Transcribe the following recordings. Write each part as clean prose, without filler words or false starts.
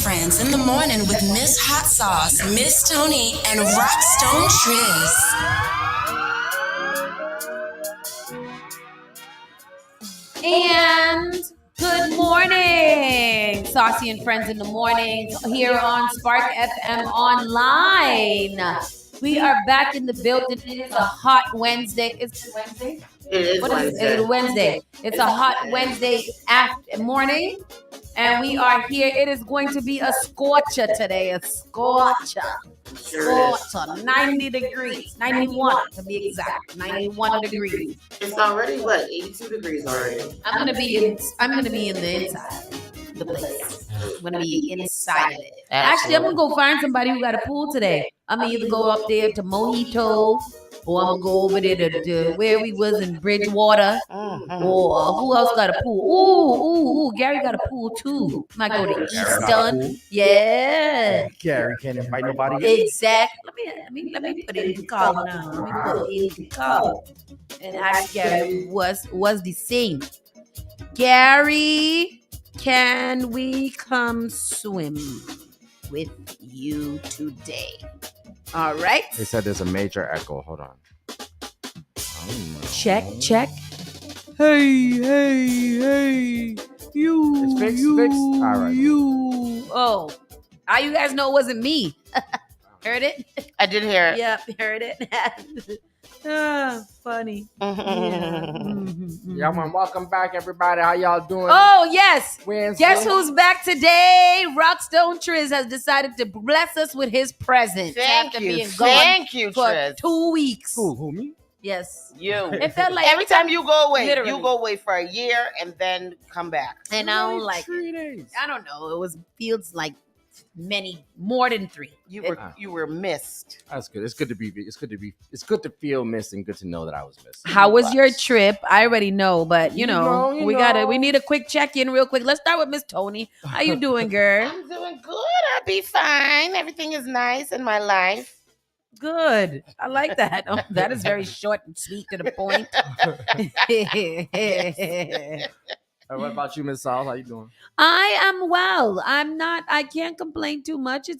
Friends in the Morning with Miss Hot Sauce, Miss Tony, and Rockstone Triz. And good morning, Saucy and Friends in the Morning here on Spark FM Online. We are back in the building. It is a hot Wednesday. It's Wednesday? It is Wednesday. It's a hot Wednesday morning. And we are here. It is going to be a scorcher today. A scorcher. 90 degrees. 91 to be exact. 91 degrees. It's already 82 degrees already. I'm gonna be in the inside of the place. I'm gonna be inside of it. Actually, I'm gonna go find somebody who got a pool today. I'm gonna either go up there to Mojito, or I'm gonna go over there to where we was in Bridgewater. Or who else got a pool? Ooh, Gary got a pool too. Might go to Easton. Yeah. Gary can't invite nobody. Exactly. Let me put it in the call now. Let me put it in the call. And ask Gary was the same. Gary, can we come swim with you today? All right. They said there's a major echo. Hold on. Check. Hey, you. It's fixed. All right. You. Oh, you guys know it wasn't me. Heard it? I did hear it. Yep, heard it. Funny. Yeah, man. Welcome back, everybody. How y'all doing? Oh, yes. Wednesday. Guess who's back today? Rockstone Triz has decided to bless us with his present. Thank After you. being gone Thank you, for Triz. 2 weeks. Who, me? Yes. You. It felt like Every time you go away, Literally. you go away for a year and then come back. And I'm like, 3 days. I don't know. It feels like more than 3. You were missed. That's good. It's good to feel missed and good to know that I was missed. How was your trip? I already know, but You know. we need a quick check-in real quick. Let's start with Miss Tony. How you doing, girl? I'm doing good. I'll be fine. Everything is nice in my life. Good. I like that. Oh, that is very short and sweet to the point. What about you, Miss Sauce? How you doing? I am well. I can't complain too much. It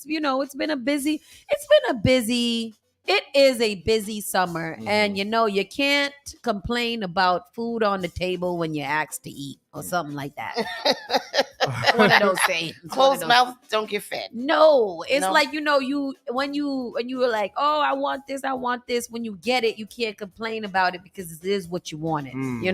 is a busy summer. Mhm. And you can't complain about food on the table when you're asked to eat or something like that. One of those sayings. Closed mouth don't get fed. No, it's No? like when you were like, oh, I want this. When you get it, you can't complain about it because it is what you wanted. You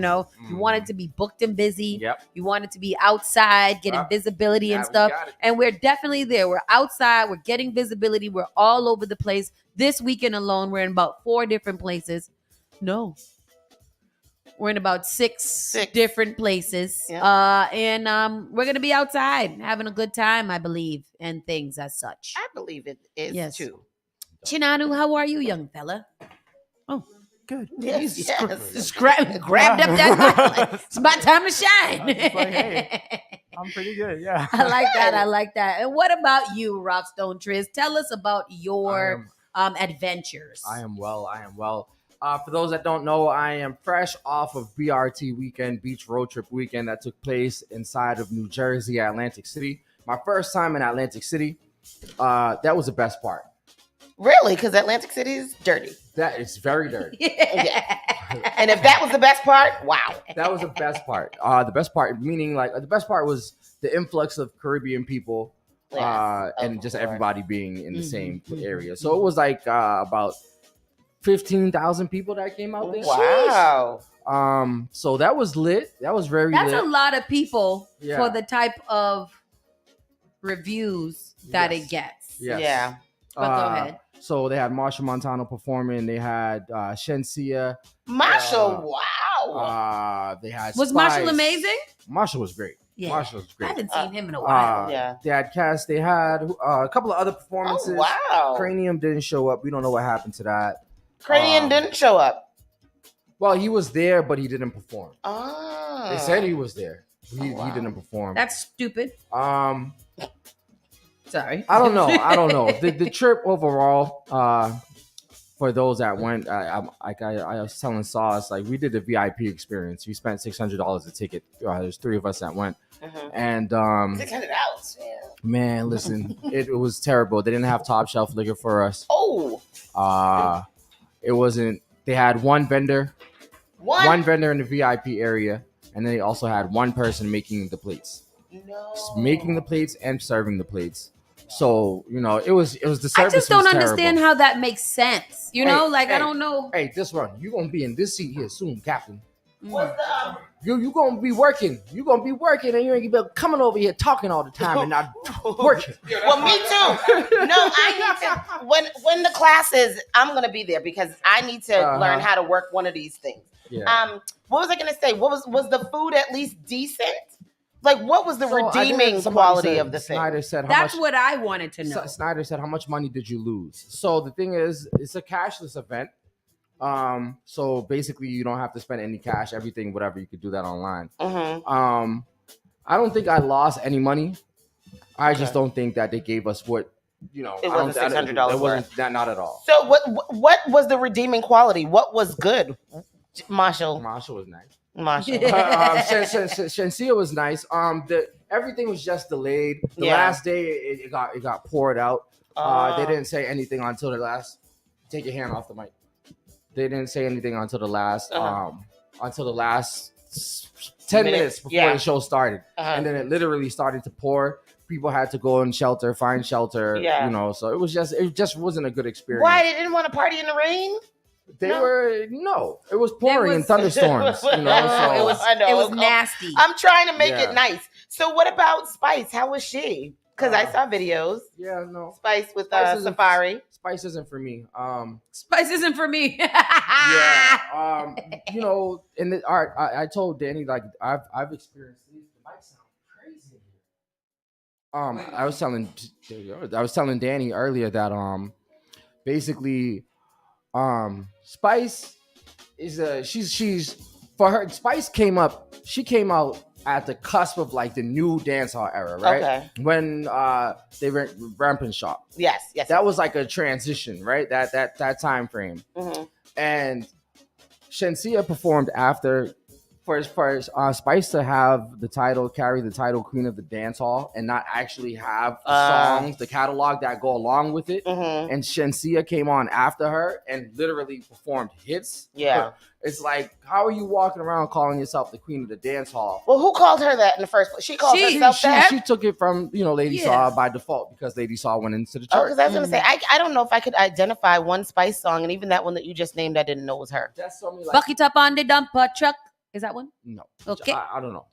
want it to be booked and busy. Yep. You want it to be outside, getting visibility and Yeah, we stuff. got it. And we're definitely there. We're outside. We're getting visibility. We're all over the place. This weekend alone, we're in about 4 different places. No. We're in about six different places. Yeah. And we're going to be outside having a good time, I believe, and things as such. I believe it is Yes. too. Chinanu, how are you, young fella? Oh, Good. Yes. just grabbed up that mic. Like, it's my time to shine. I was just like, hey. I'm pretty good. Yeah. I like that. And what about you, Rockstone Triz? Tell us about your adventures. I am well. For those that don't know, I am fresh off of BRT weekend, beach road trip weekend that took place inside of New Jersey, Atlantic City. My first time in Atlantic City. That was the best part. Really? Because Atlantic City is dirty. That is very dirty. Yeah. And if that was the best part, wow. That was the best part. The best part, meaning the best part was the influx of Caribbean people and just everybody being in the same area. So it was about 15,000 people that came out there. Wow. So that was lit. That was very lit. That's a lot of people Yeah. for the type of reviews that Yes. it gets. Yes. Yeah. But go ahead. So they had Marsha Montano performing. They had Shensia. Marshall, wow. They had Was Spice. Marshall amazing? Marshall was great. Yeah. Marshall was I great. haven't seen him in a while. Yeah. They had Cass. They had a couple of other performances. Oh, wow. Cranium didn't show up. We don't know what happened to that. Cranium didn't show up. Well, he was there, but he didn't perform. Oh. They said he was there. He wow. didn't perform. That's stupid. Sorry. I don't know. The trip overall, for those that went, I was telling Sauce, like we did the VIP experience. We spent $600 a ticket. There's 3 of us that went, and $600. man, listen, it was terrible. They didn't have top shelf liquor for us. Oh, It wasn't. They had one vendor in the VIP area, and then they also had one person making the plates. No. Making the plates and serving the plates. So, it was the service. I just don't was understand terrible. how that makes sense. I don't know. Hey, this one, you're gonna be in this seat here soon, Captain. What's the You gonna be working. You gonna be working, and you ain't gonna be coming over here talking all the time and not working. Well, me too. No, I need to. When the class is, I'm gonna be there because I need to learn how to work one of these things. Yeah. What was I gonna say? Was the food at least decent? Like, what was the redeeming somebody quality said- of the thing? Snyder said, That's what I wanted to know. Snyder said, how much money did you lose? So the thing is, it's a cashless event. So basically, you don't have to spend any cash. Everything, whatever, you could do that online. I don't think I lost any money. I just don't think that they gave us what It wasn't $600 It wasn't not at all. So what was the redeeming quality? What was good? Marshall was nice. Marshall. Shensia was nice. Everything was just delayed. The last day it got poured out. They didn't say anything until the last. Take your hand off the mic. They didn't say anything until the last 10 minutes before the show started, and then it literally started to pour. People had to go in shelter, find shelter. So it just wasn't a good experience. Why they didn't want to party in the rain? It was pouring in thunderstorms. So. It was nasty. I'm trying to make it nice. So what about Spice? How was she? Because I saw videos. Yeah, no. Spice with Safari. Spice isn't for me. Spice isn't for me. Yeah. In the art, I told Danny, like I've experienced these. It might sound crazy. I was telling Danny earlier that basically Spice is she's for her. Spice came out at the cusp of like the new dancehall era, right? Okay. When they were Rampant Shop. Yes. That was like a transition, right? That time frame. And Shensia performed after for Spice to have carry the title Queen of the Dance Hall and not actually have the songs, the catalog that go along with it. And Shensia came on after her and literally performed hits. Yeah. It's like, how are you walking around calling yourself the Queen of the Dance Hall? Well, who called her that in the first place? She called herself that? She took it from, Lady Saw by default because Lady Saw went into the chart. Because I was going to say, I don't know if I could identify one Spice song, and even that one that you just named, I didn't know was her. That's something like... Buck it up on the dumper truck. Is that one? No. Okay. I don't know.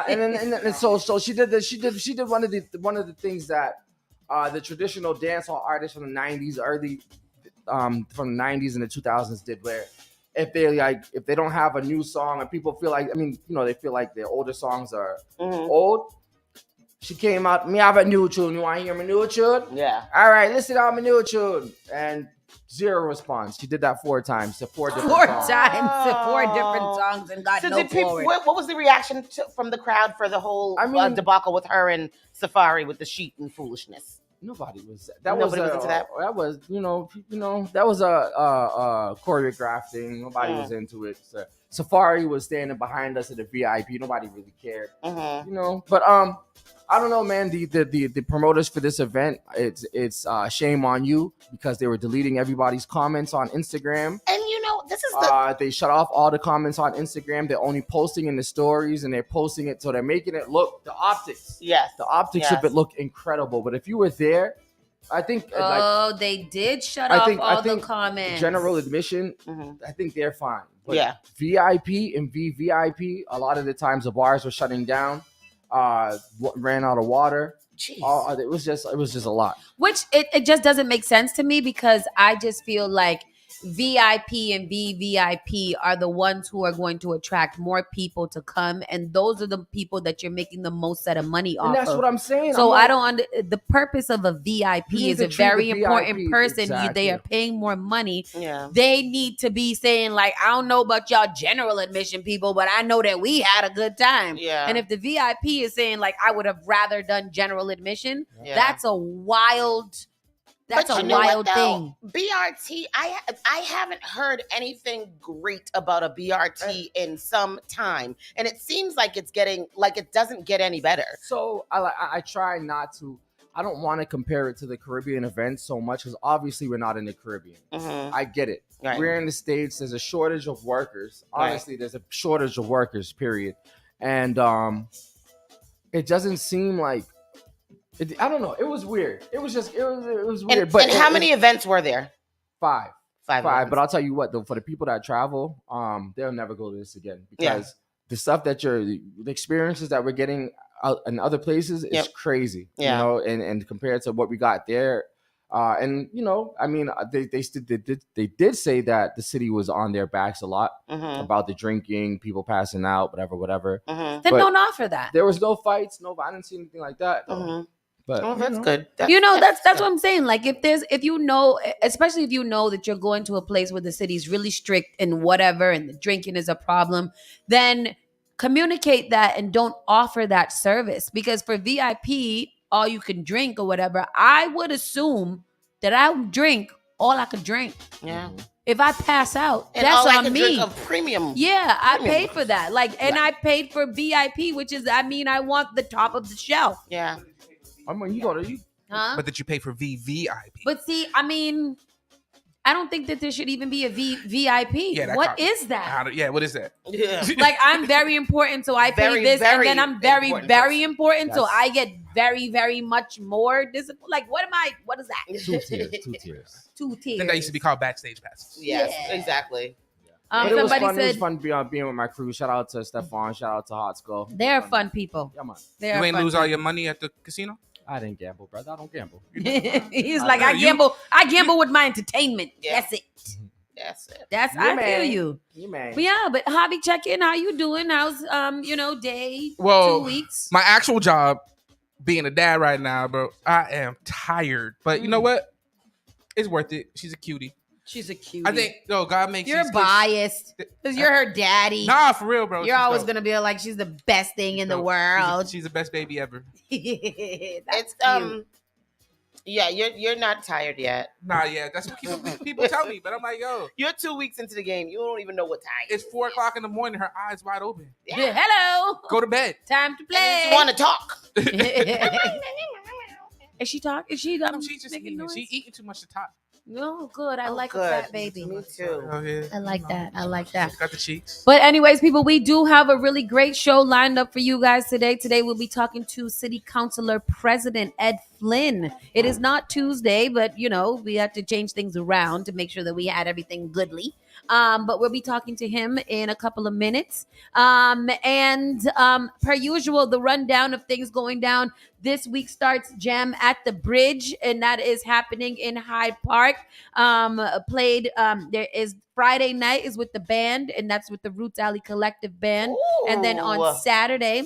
And so she did this. She did one of the things that the traditional dancehall artists from the 90s, from the 90s and the 2000s did, where if they don't have a new song and people feel like, they feel like their older songs are old. She came out, me have a new tune. You want to hear my new tune? Yeah. All right, listen to my new tune. And zero response. She did that 4 times to 4 different songs. 4 times to 4 different songs and got no forward. What was the reaction from the crowd for the whole debacle with her and Safari with the sheet and foolishness? Nobody was. Nobody was into that. That was, that was a choreographed thing. Nobody was into it. So Safari was standing behind us at the VIP. Nobody really cared. But I don't know, man. The promoters for this event, it's shame on you because they were deleting everybody's comments on Instagram. And this is they shut off all the comments on Instagram. They're only posting in the stories, and they're posting it so they're making it look the optics. Yes, the optics of it look incredible. But if you were there, I think they did shut off all the comments. General admission, I think they're fine. But VIP and VVIP, a lot of the times the bars were shutting down. Ran out of water. It was just a lot. Which it just doesn't make sense to me because I just feel like VIP and VVIP are the ones who are going to attract more people to come, and those are the people that you're making the most set of money off. And that's what I'm saying. So I don't. The purpose of a VIP is a very important person. Exactly. They are paying more money. Yeah. They need to be saying like, I don't know about y'all general admission people, but I know that we had a good time. Yeah. And if the VIP is saying like, I would have rather done general admission, that's a wild That's But a you know wild what, thing. though? BRT, I haven't heard anything great about a BRT in some time, and it seems like it doesn't get any better. So I try not to. I don't want to compare it to the Caribbean event so much because obviously we're not in the Caribbean. I get it. Right. We're in the States. There's a shortage of workers. Obviously, there's a shortage of workers. Period. And it doesn't seem like. I don't know. It was weird. It was weird. And, but how many events were there? Five. Events. But I'll tell you what, though, for the people that travel, they'll never go to this again because the stuff that the experiences that we're getting out in other places is crazy. You know, and compared to what we got there. And you know, I mean, they did say that the city was on their backs a lot about the drinking, people passing out, whatever. Then don't offer that. There was no fights, I didn't see anything like that. But that's good. That's what I'm saying. Like if you know, especially if you know that you're going to a place where the city's really strict and whatever, and the drinking is a problem, then communicate that and don't offer that service. Because for VIP, all you can drink or whatever, I would assume that I would drink all I could drink. Yeah. If I pass out, and that's all I on can me. Drink a premium. Yeah, I paid for that. I paid for VIP, which is, I want the top of the shelf. Yeah. I mean, you go to Huh? But did you pay for VVIP? But see, I mean, I don't think that there should even be a VIP. Yeah, what is that? What is that? Yeah. Like, I'm very important, so I pay this, and then I'm very, very important, so I get very, very much more discipline. Like, what is that? 2 tiers. 2 tiers. 2 tiers. Then that used to be called backstage passes. Yes, exactly. But it was Somebody fun. It was said fun being with my crew. Shout out to Stefan. Shout out to Hot Skull. they're fun people. Yeah, man. They You are ain't fun lose all people. your money at the casino? I didn't gamble, brother. I don't gamble. He's like, I gamble with my entertainment. Yeah. That's it. That's it. I feel you. You man. But yeah, but hobby check in. How you doing? How's day? Well, 2 weeks. My actual job, being a dad right now, bro, I am tired. But you know what? It's worth it. She's a cutie. She's a cutie. I think, God makes You're these biased because you're her daddy. kids. Nah, for real, bro. You're She's always dope. gonna be like, she's the best thing in the Dope. world. She's the best baby ever. It's cute. yeah, you're not tired yet. Nah, yeah, that's what people tell me. But I'm like, yo, You're 2 weeks into the game. You don't even know what time. it's 4:00 in the morning. Her eyes wide open. Yeah, hello. Go to bed. Time to And play. you want to talk. Is she talking? Is she No, she's just making eating. noise? She eating too much to talk. No, good. I like a good. fat baby. Me too. Oh yeah. I like that. I like that. Got the cheeks. But anyways, people, we do have a really great show lined up for you guys today. Today we'll be talking to City Councilor President Ed Flynn. It is not Tuesday, but we had to change things around to make sure that we had everything goodly. But we'll be talking to him in a couple of minutes. And per usual, the rundown of things going down. This week starts Jam at the Bridge, and that is happening in Hyde Park. There is Friday night is with the band, and that's with the Roots Alley Collective Band. And then on Saturday,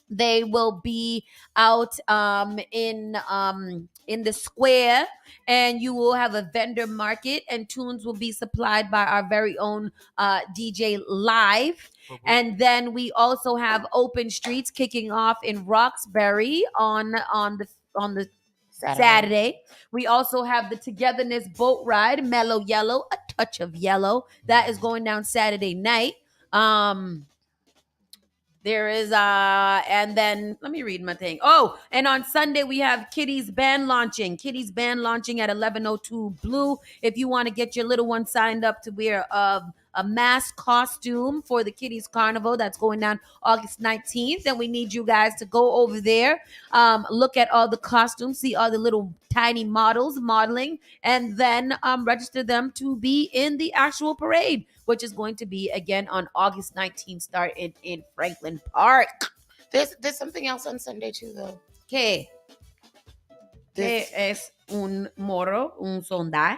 they will be out in the square, and you will have a vendor market, and tunes will be supplied by our very own DJ Live. And then we also have Open Streets kicking off in Roxbury on the Saturday. We also have the Togetherness Boat Ride, Mellow Yellow, a touch of yellow. That is going down Saturday night. There is and then let me read my thing. Oh, and on Sunday we have Kitty's band launching. Kitty's band launching at 1102 Blue. If you want to get your little one signed up to wear a mask costume for the Kitty's Carnival that's going down August 19th, then we need you guys to go over there, look at all the costumes, see all the little tiny models modeling, and then register them to be in the actual parade, which is going to be again on August 19th, start in Franklin Park. There's something else on Sunday too, though. ¿Qué? ¿Qué es un morro, un sondai?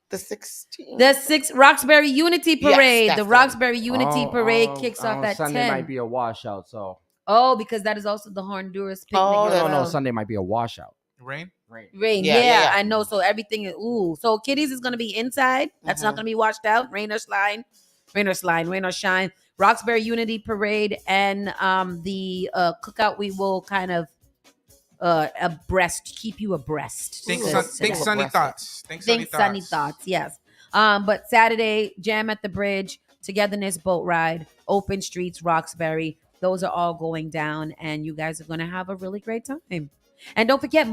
The 16th. The 6th Roxbury Unity Parade. Yes, the that's Roxbury Unity Parade kicks off at Sunday 10. might be a washout, so. Oh, because that is also the Honduras picnic. Oh, as No, well. Sunday might be a washout. Rain? Rain. Yeah, Yeah, yeah. I know. So everything is So Kitty's is gonna be inside. That's not gonna be washed out. Rain or shine. Roxbury Unity Parade and the cookout we will kind of abreast, keep you abreast. Think, Ooh. think sunny thoughts. Think Sunny thoughts. Yes. But Saturday, Jam at the Bridge, Togetherness Boat Ride, Open Streets, Roxbury. Those are all going down, and you guys are going to have a really great time. And don't forget,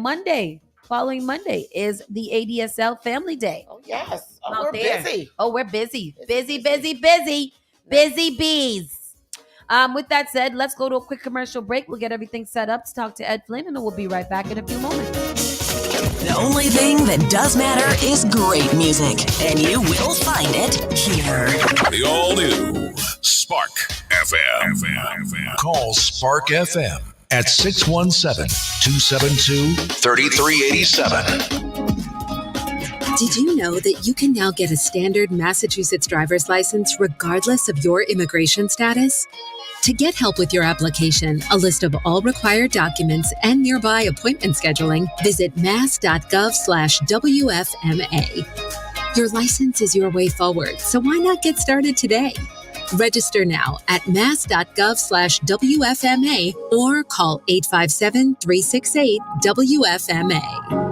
following Monday is the ADSL Family Day. Oh, yes. Oh, Out we're there. busy. Oh, we're busy. Busy bees. With that said, let's go to a quick commercial break. We'll get everything set up to talk to Ed Flynn, and then we'll be right back in a few moments. The only thing that does matter is great music, and you will find it here. The all-new Spark FM. Call Spark FM at 617-272-3387. Did you know that you can now get a standard Massachusetts driver's license regardless of your immigration status? To get help with your application, a list of all required documents, and nearby appointment scheduling, visit mass.gov/WFMA. Your license is your way forward, so why not get started today? Register now at mass.gov/WFMA or call 857-368-WFMA.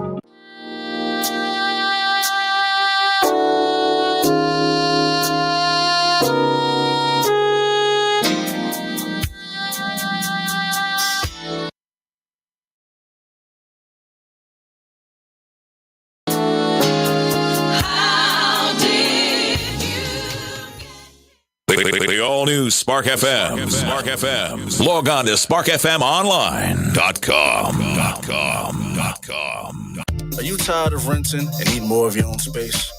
The all-new Spark FM. Spark FM. Log on to sparkfmonline.com. Are you tired of renting and need more of your own space?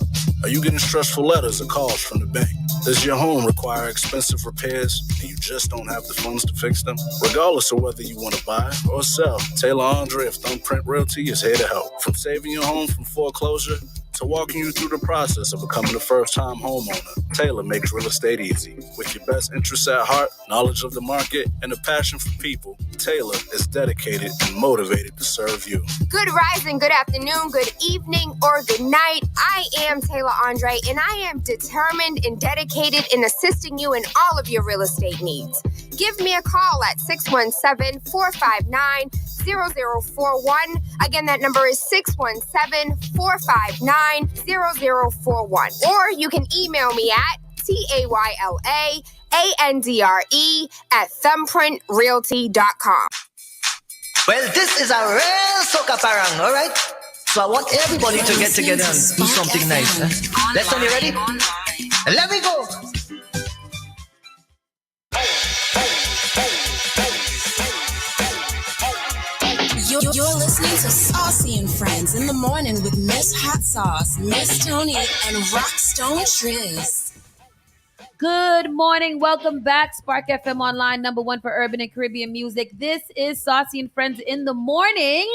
Are you getting stressful letters or calls from the bank? Does your home require expensive repairs and you just don't have the funds to fix them? Regardless of whether you want to buy or sell, Taylor Andre of Thumbprint Realty is here to help. From saving your home from foreclosure to walking you through the process of becoming a first-time homeowner, Taylor makes real estate easy. With your best interests at heart, knowledge of the market, and a passion for people, Taylor is dedicated and motivated to serve you. Good rising, good afternoon, good evening, or good night. I am Taylor Andre, and I am determined and dedicated in assisting you in all of your real estate needs. Give me a call at 617-459-0041. Again, that number is 617-459-0041. Or you can email me at TAYLAANDRE@thumbprintrealty.com. Well, this is a real soca parang, all right? So I want everybody to get together and do something nice. Huh? Lesson, you ready? Let me go. You're listening to Saucy and Friends in the morning with Miss Hot Sauce, Miss Tony, and Rockstone Triz. Good morning. Welcome back. Spark FM Online, #1 for urban and Caribbean music. This is Saucy and Friends in the morning.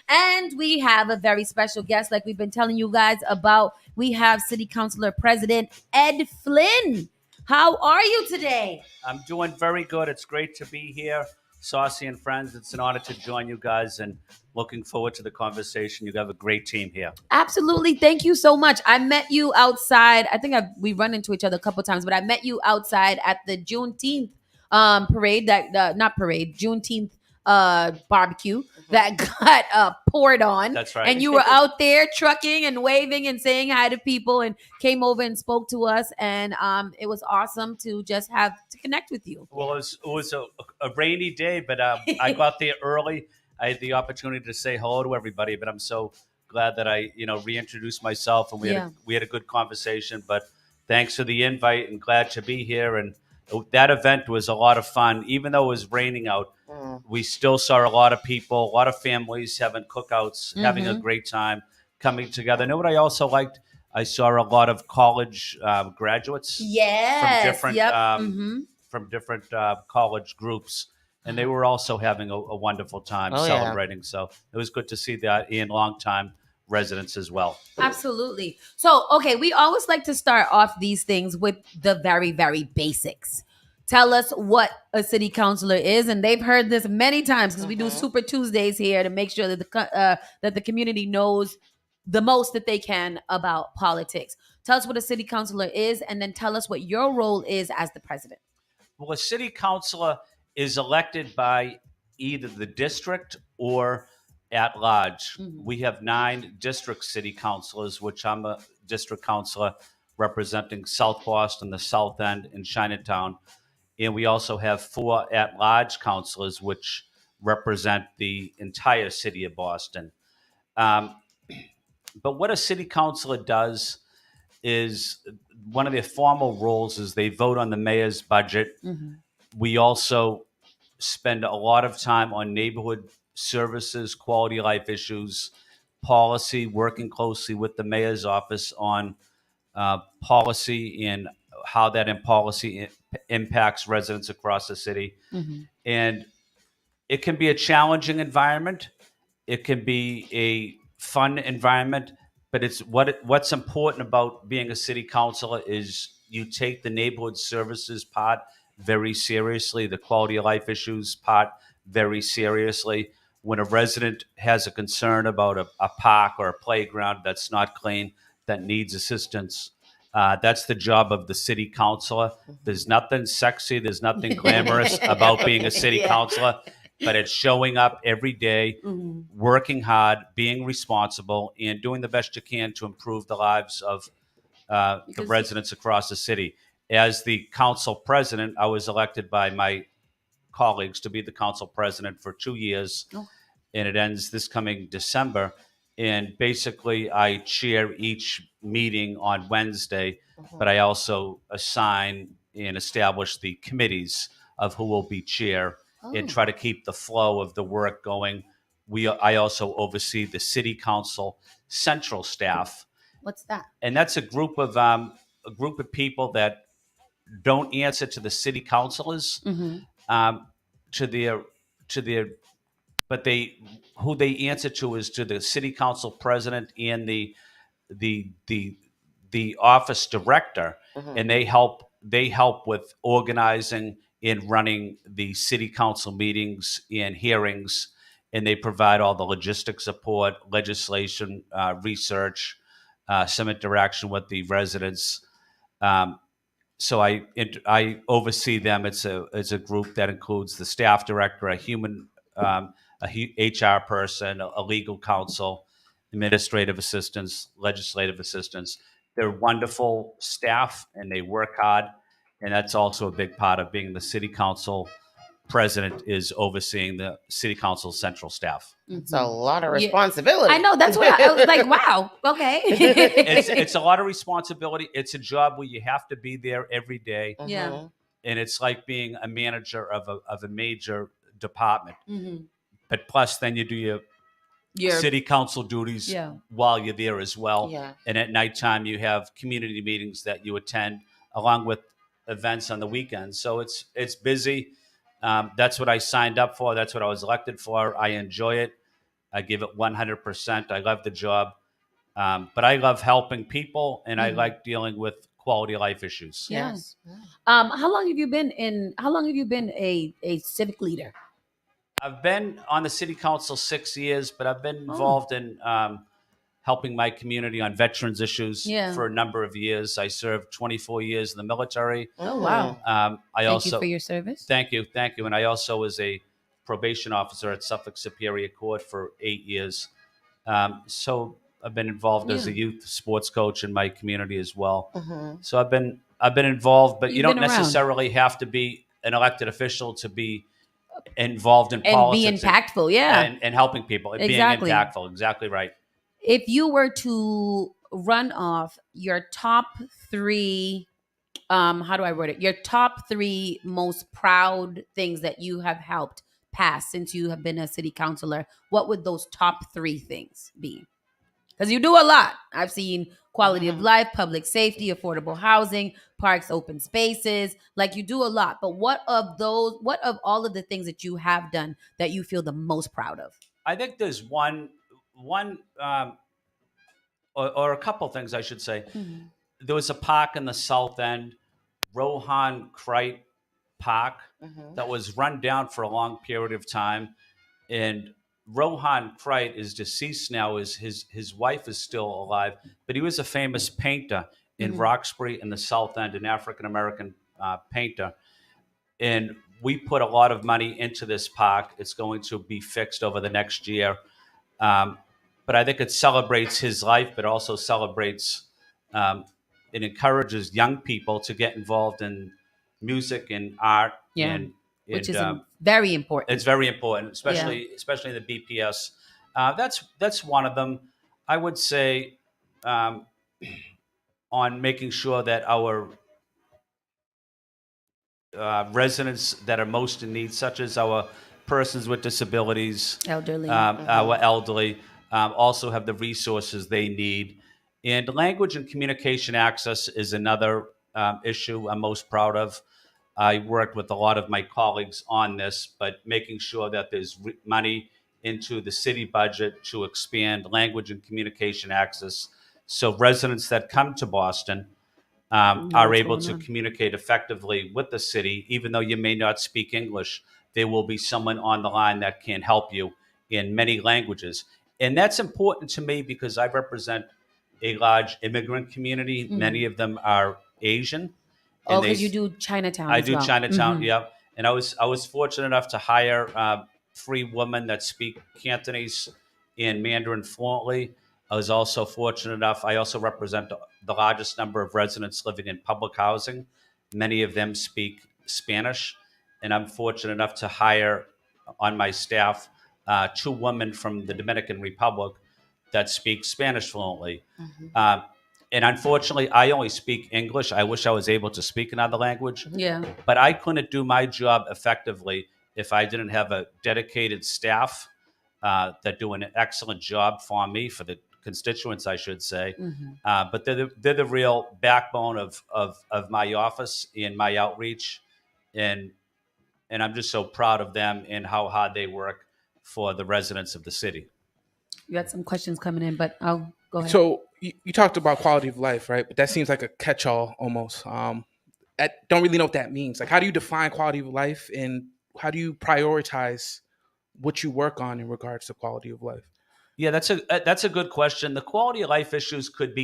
And we have a very special guest, like we've been telling you guys about. We have City Councilor President Ed Flynn. How are you today? I'm doing very good. It's great to be here. Saucy and Friends, it's an honor to join you guys and looking forward to the conversation. You have a great team here. Absolutely. Thank you so much. I met you outside. I think we run into each other a couple times, but I met you outside at the Juneteenth parade, Juneteenth barbecue that got poured on. That's right. And you were out there trucking and waving and saying hi to people and came over and spoke to us. And it was awesome to just have to connect with you. Well, it was a rainy day, but I got there early. I had the opportunity to say hello to everybody, but I'm so glad that I, reintroduced myself and we had a good conversation. But thanks for the invite and glad to be here. And that event was a lot of fun. Even though it was raining out, we still saw a lot of people, a lot of families having cookouts, having a great time, coming together. You know what I also liked? I saw a lot of college graduates from different college groups. And they were also having a wonderful time celebrating. Yeah. So it was good to see that in longtime residents as well. Absolutely. So, okay, we always like to start off these things with the very, very basics. Tell us what a city councilor is. And they've heard this many times because we do Super Tuesdays here to make sure that the community knows the most that they can about politics. Tell us what a city councilor is, and then tell us what your role is as the president. Well, a city councilor is elected by either the district or at large. Mhm. We have 9 district city councilors, which I'm a district councilor representing South Boston, the South End, and Chinatown. And we also have 4 at-large councilors, which represent the entire city of Boston. Um, but what a city councilor does is one of their formal roles is they vote on the mayor's budget. Mhm. We also spend a lot of time on neighborhood services, quality of life issues, policy, working closely with the mayor's office on policy and how that in policy impacts residents across the city. Mhm. And it can be a challenging environment. It can be a fun environment, but what's important about being a city councilor is you take the neighborhood services part very seriously, the quality of life issues part very seriously. When a resident has a concern about a park or a playground that's not clean, that needs assistance, that's the job of the city councilor. There's nothing sexy, there's nothing glamorous about being a city councilor, but it's showing up every day, working hard, being responsible, and doing the best you can to improve the lives of the residents across the city. As the council president, I was elected by my colleagues to be the council president for 2 years, and it ends this coming December. And basically, I chair each meeting on Wednesday, but I also assign and establish the committees of who will be chair and try to keep the flow of the work going. I also oversee the city council central staff, What's that? and that's a group of people that don't answer to the city councilors, to their but they who they answer to is to the city council president and the the the office director, and they help with organizing and running the city council meetings and hearings, and they provide all the logistic support, legislation, research, some interaction with the residents. So I oversee them. It's a group that includes the staff director, a human HR person, a legal counsel, administrative assistants, legislative assistants. They're wonderful staff and they work hard, and that's also a big part of being the city council president, is overseeing the city council central staff. It's a lot of responsibility. I know. That's what I was like, wow, okay. It's a lot of responsibility. It's a job where you have to be there every day. Yeah. And it's like being a manager of a major department. Mhm. But plus, then you do your city council duties while you're there as well. Yeah. And at nighttime, you have community meetings that you attend, along with events on the weekends. So it's busy. That's what I signed up for. That's what I was elected for. I enjoy it. I give it 100%. I love the job. But I love helping people, and I like dealing with quality of life issues. Yes. How long have you been a civic leader? I've been on the city council 6 years, but I've been involved in helping my community on veterans issues for a number of years. I served 24 years in the military. Oh, wow. Thank you for your service. Thank you. And I also was a probation officer at Suffolk Superior Court for 8 years. So I've been involved as a youth sports coach in my community as well. So I've been involved, but you don't necessarily have to be an elected official to be involved in politics and be impactful, and helping people and being impactful. Exactly right. If you were to run off your top 3, how do I word it? Your top 3 most proud things that you have helped pass since you have been a city councilor, what would those top 3 things be? Because you do a lot. I've seen quality of life, public safety, affordable housing, parks, open spaces. Like, you do a lot. But what of all of the things that you have done that you feel the most proud of? I think there's one or a couple things I should say. There was a park in the South End, Rohan Kreit Park, that was run down for a long period of time. And Rohan Kreit is deceased now. His wife is still alive, but he was a famous painter in Roxbury in the South End, an African-American painter. And we put a lot of money into this park. It's going to be fixed over the next year. But I think it celebrates his life, but also celebrates it encourages young people to get involved in music and art, and which is very important. It's very important, especially in the BPS. That's one of them. I would say on making sure that our residents that are most in need, such as our persons with disabilities, elderly, our elderly, also have the resources they need. And language and communication access is another issue I'm most proud of. I worked with a lot of my colleagues on this, but making sure that there's money into the city budget to expand language and communication access so residents that come to Boston are able to communicate effectively with the city. Even though you may not speak English, there will be someone on the line that can help you in many languages. And that's important to me because I represent a large immigrant community. Many of them are Asian. Oh, because you do Chinatown. I do Chinatown, yeah. And I was fortunate enough to hire 3 women that speak Cantonese and Mandarin fluently. I was also fortunate enough. I also represent the largest number of residents living in public housing. Many of them speak Spanish, and I'm fortunate enough to hire on my staff 2 women from the Dominican Republic that speak Spanish fluently. And unfortunately, I only speak English. I wish I was able to speak another language. Yeah. But I couldn't do my job effectively if I didn't have a dedicated staff that do an excellent job for me, for the constituents, I should say. But they're the real backbone of my office and my outreach. And I'm just so proud of them and how hard they work for the residents of the city. You had some questions coming in, but I'll go ahead. So you talked about quality of life, right? But that seems like a catch-all almost. I don't really know what that means. Like, how do you define quality of life, and how do you prioritize what you work on in regards to quality of life? Yeah, that's a good question. The quality of life issues could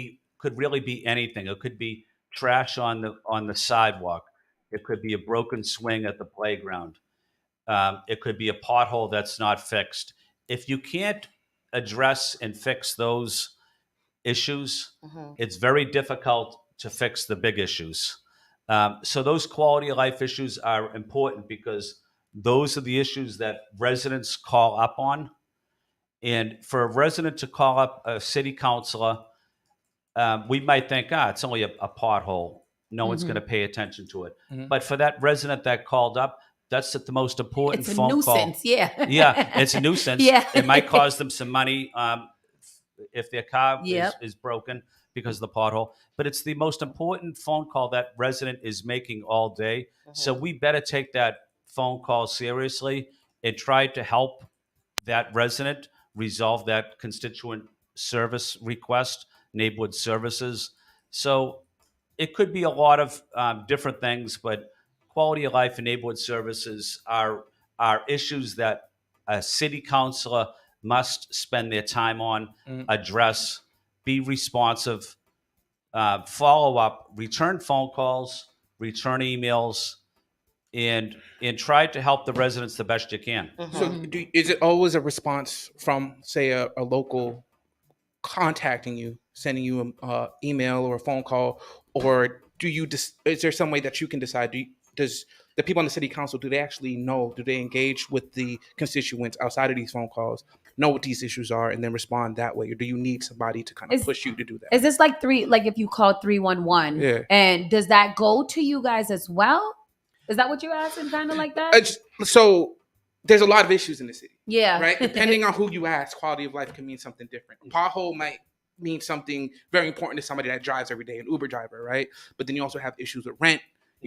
really be anything. It could be trash on the sidewalk. It could be a broken swing at the playground. It could be a pothole that's not fixed. If you can't address and fix those issues, it's very difficult to fix the big issues. So those quality of life issues are important because those are the issues that residents call up on. And for a resident to call up a city councilor, we might think, it's only a pothole. No one's going to pay attention to it. But for that resident that called up, that's the most important phone call. It's a nuisance, yeah. Yeah, it's a nuisance. Yeah. It might cost them some money if their car is broken because of the pothole. But it's the most important phone call that resident is making all day. So we better take that phone call seriously and try to help that resident resolve that constituent service request, neighborhood services. So it could be a lot of different things, but quality of life and neighborhood services are issues that a city councilor must spend their time on, address, be responsive, follow up, return phone calls, return emails, and try to help the residents the best you can. So is it always a response from, say, a local contacting you, sending you an email or a phone call, or is there some way that you can decide? Does the people on the city council, do they actually know? Do they engage with the constituents outside of these phone calls, know what these issues are, and then respond that way? Or do you need somebody to kind of push you to do that? Is this like if you call 311? Yeah. And does that go to you guys as well? Is that what you're asking, kind of like that? So there's a lot of issues in the city. Yeah. Right? Depending on who you ask, quality of life can mean something different. Pothole might mean something very important to somebody that drives every day, an Uber driver, right? But then you also have issues with rent,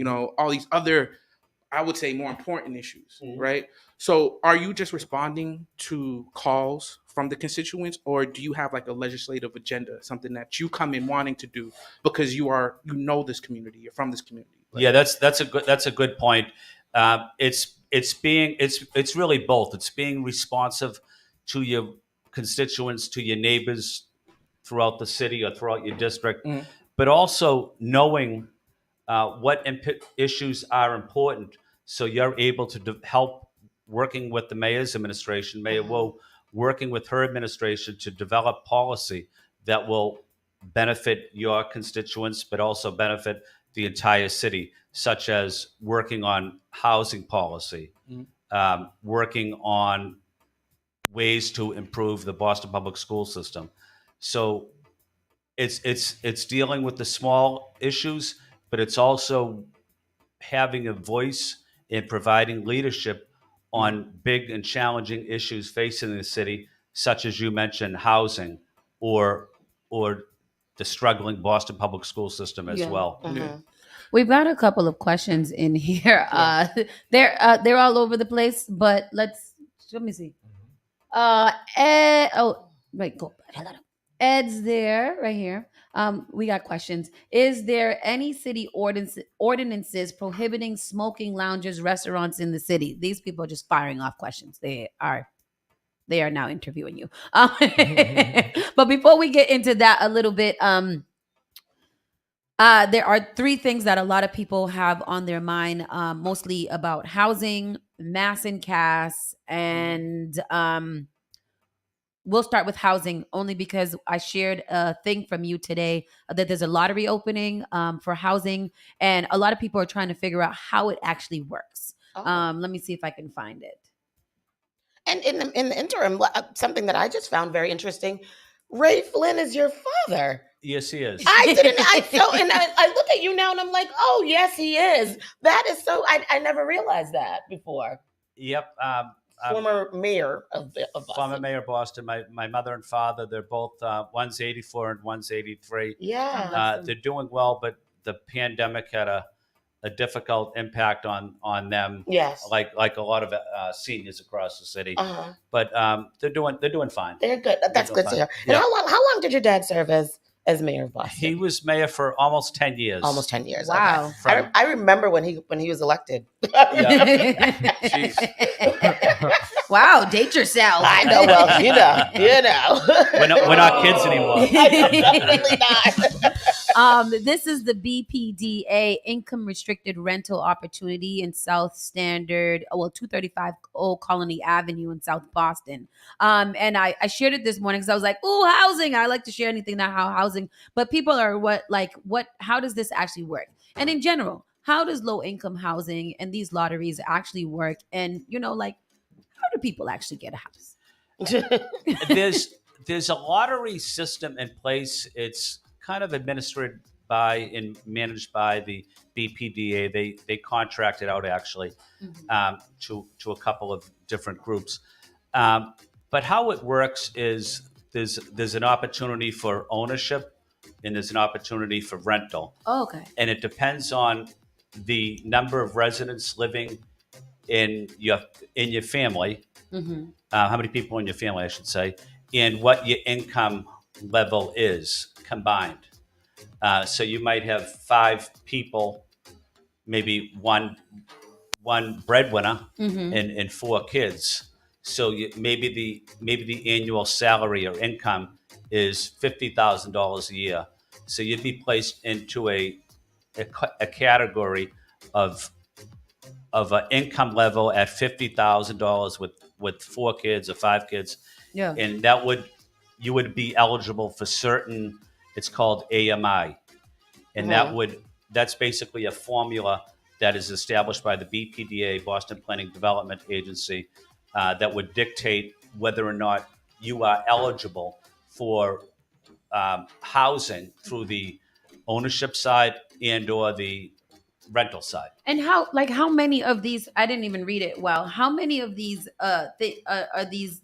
all these other, I would say, more important issues, right? So are you just responding to calls from the constituents, or do you have like a legislative agenda, something that you come in wanting to do because you know this community, you're from this community? Yeah, that's a good point. It's really both. It's being responsive to your constituents, to your neighbors throughout the city or throughout your district, but also knowing what issues are important, so you're able to help working with the mayor's administration, Mayor Wu, working with her administration to develop policy that will benefit your constituents, but also benefit the entire city, such as working on housing policy, working on ways to improve the Boston public school system. So it's dealing with the small issues, but it's also having a voice in providing leadership on big and challenging issues facing the city, such as you mentioned, housing or the struggling Boston public school system as well. We've got a couple of questions in here. They're all over the place, but let me see. Go. Ed's there, right here. We got questions. Is there any city ordinances prohibiting smoking lounges, restaurants in the city? These people are just firing off questions. They are now interviewing you. But before we get into that a little bit, there are three things that a lot of people have on their mind, mostly about housing, mass and Cass, and we'll start with housing only because I shared a thing from you today that there's a lottery opening for housing, and a lot of people are trying to figure out how it actually works. Let me see if I can find it. And in the interim, something that I just found very interesting, Ray Flynn is your father. Yes, he is. I look at you now and I'm like, oh, yes, he is. That is so, I never realized that before. Yep. Former mayor of Boston. Former mayor of Boston. My mother and father, they're both, one's 84 and one's 83. Yeah. They're doing well, but the pandemic had a difficult impact on them. Yes. Like a lot of seniors across the city. But they're doing fine. They're good. That's good to hear. And how long did your dad serve as mayor of Boston? He was mayor for almost 10 years. Almost 10 years. Wow. Okay. I remember when he was elected. Wow, date yourself. I know. Well, you know. We're not kids anymore. Definitely not. This is the BPDA Income Restricted Rental Opportunity in South Standard, 235 Old Colony Avenue in South Boston. And I shared it this morning because I was like, ooh, housing. I like to share anything that housing, but people are how does this actually work? And in general, how does low income housing and these lotteries actually work? And how do people actually get a house? There's a lottery system in place. It's kind of administered by and managed by the BPDA. They contract it out actually to a couple of different groups. But how it works is there's an opportunity for ownership and there's an opportunity for rental. Oh, okay. And it depends on the number of residents living in your family. How many people in your family, I should say, and what your income level is combined. So you might have 5 people, maybe one breadwinner and 4 kids. So maybe the annual salary or income is $50,000 a year. So you'd be placed into a category of an income level at $50,000 with 4 kids or 5 kids. Yeah. And you would be eligible for certain, it's called AMI. And that's basically a formula that is established by the BPDA, Boston Planning Development Agency, that would dictate whether or not you are eligible for housing through the ownership side and or the rental side. And how many of these, I didn't even read it well, how many of these are these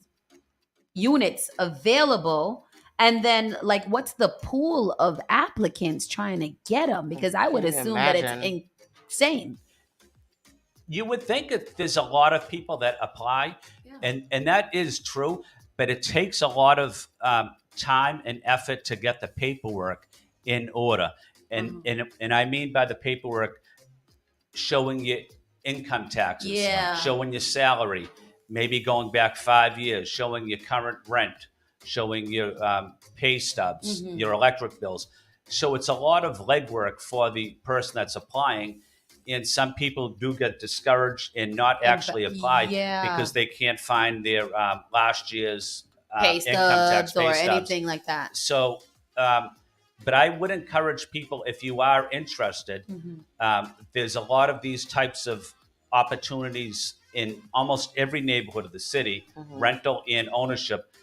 units available? And then what's the pool of applicants trying to get them? Because I would assume that it's insane. You would think that there's a lot of people that apply, and that is true, but it takes a lot of time and effort to get the paperwork in order. And I mean by the paperwork, showing your income taxes, showing your salary, maybe going back 5 years, showing your current rent, showing your pay stubs, your electric bills. So it's a lot of legwork for the person that's applying. And some people do get discouraged and not actually apply because they can't find their last year's pay income tax stubs pay or stubs. anything like that. So, but I would encourage people, if you are interested, there's a lot of these types of opportunities in almost every neighborhood of the city, rental and ownership.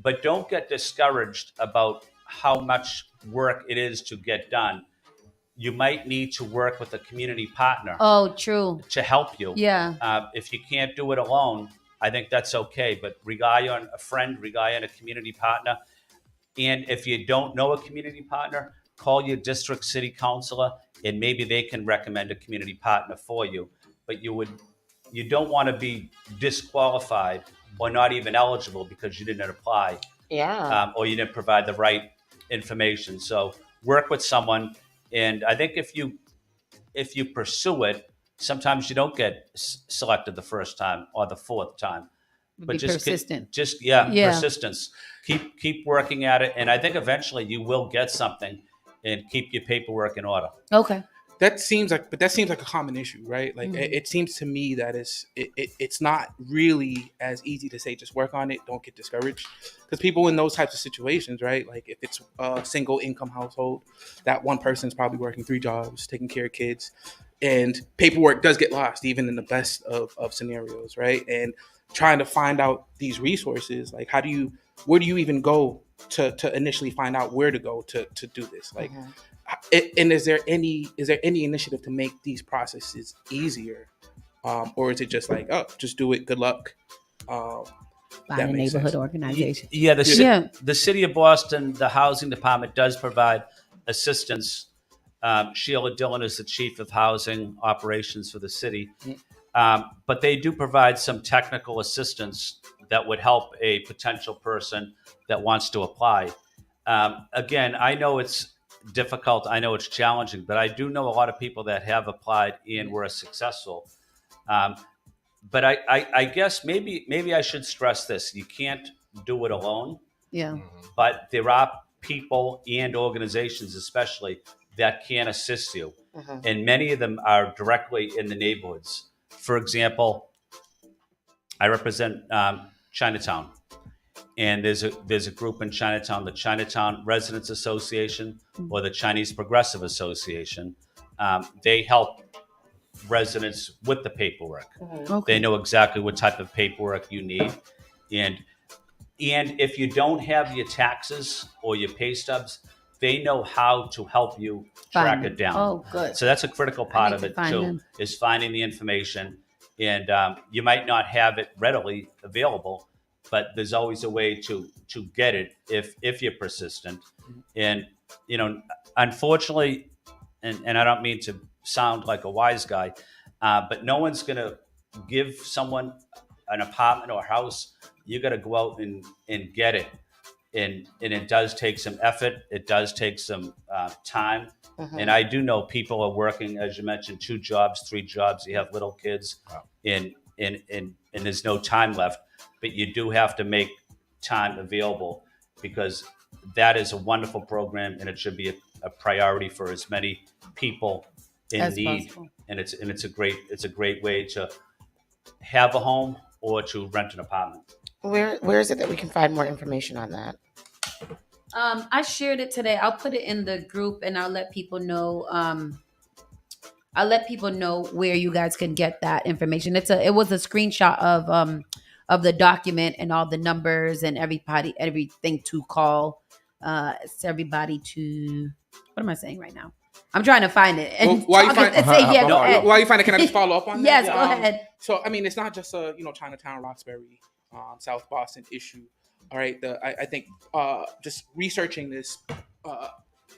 But don't get discouraged about how much work it is to get done. You might need to work with a community partner. Oh, true. To help you. Yeah. If you can't do it alone, I think that's okay. But rely on a friend, rely on a community partner. And if you don't know a community partner, call your district city councilor, and maybe they can recommend a community partner for you. But you don't want to be disqualified or not even eligible because you didn't apply. Yeah. Or you didn't provide the right information. So work with someone. And I think if you pursue it, sometimes you don't get selected the first time or the fourth time. But be persistent. Persistence. Keep working at it, and I think eventually you will get something. And keep your paperwork in order. Okay. That seems like a common issue, right? Like it seems to me that it's not really as easy to say just work on it, don't get discouraged, because people in those types of situations, right? Like if it's a single income household, that one person's probably working 3 jobs, taking care of kids, and paperwork does get lost even in the best of scenarios, right? And trying to find out these resources, like where do you even go to initially find out where to go to do this, like. And is there any initiative to make these processes easier, or is it just like, oh, just do it, good luck? By a neighborhood organization. Yeah, the city of Boston, the housing department does provide assistance. Sheila Dillon is the chief of housing operations for the city, but they do provide some technical assistance that would help a potential person that wants to apply. Again, I know it's difficult. I know it's challenging, but I do know a lot of people that have applied and were successful. But I guess maybe I should stress this: you can't do it alone. Yeah. But there are people and organizations, especially, that can assist you, and many of them are directly in the neighborhoods. For example, I represent Chinatown. And there's a group in Chinatown, the Chinatown Residents Association or the Chinese Progressive Association. They help residents with the paperwork. Okay. They know exactly what type of paperwork you need. And if you don't have your taxes or your pay stubs, they know how to help you track it down. Oh, good. So that's a critical part of it too, is finding the information. And you might not have it readily available, but there's always a way to get it if you're persistent. And, unfortunately, and I don't mean to sound like a wise guy, but no one's going to give someone an apartment or a house. You got to go out and get it. And it does take some effort. It does take some time. And I do know people are working, as you mentioned, 2 jobs, 3 jobs. You have little kids, and there's no time left. But you do have to make time available, because that is a wonderful program, and it should be a priority for as many people in as need. possible. And it's a great way to have a home or to rent an apartment. Where is it that we can find more information on that? I shared it today. I'll put it in the group, and I'll let people know. I'll let people know where you guys can get that information. It was a screenshot of the document and all the numbers and everything to call. It's everybody to. What am I saying right now? I'm trying to find it. And while you find it, can I just follow up on that? Yes, go ahead. So, I mean, it's not just a Chinatown, Roxbury, South Boston issue. All right, I think just researching this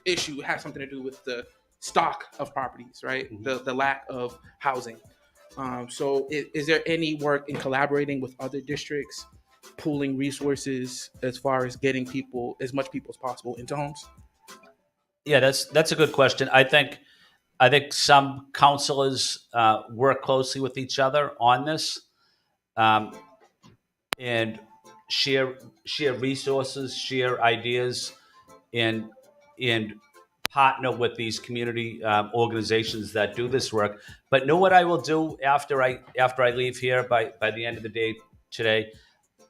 issue has something to do with the stock of properties, right? The lack of housing. So, is there any work in collaborating with other districts, pooling resources as far as getting as much people as possible into homes? Yeah, that's a good question. I think some counselors work closely with each other on this, and share resources, share ideas, and partner with these community organizations that do this work. But know what I will do after I leave here by the end of the day today?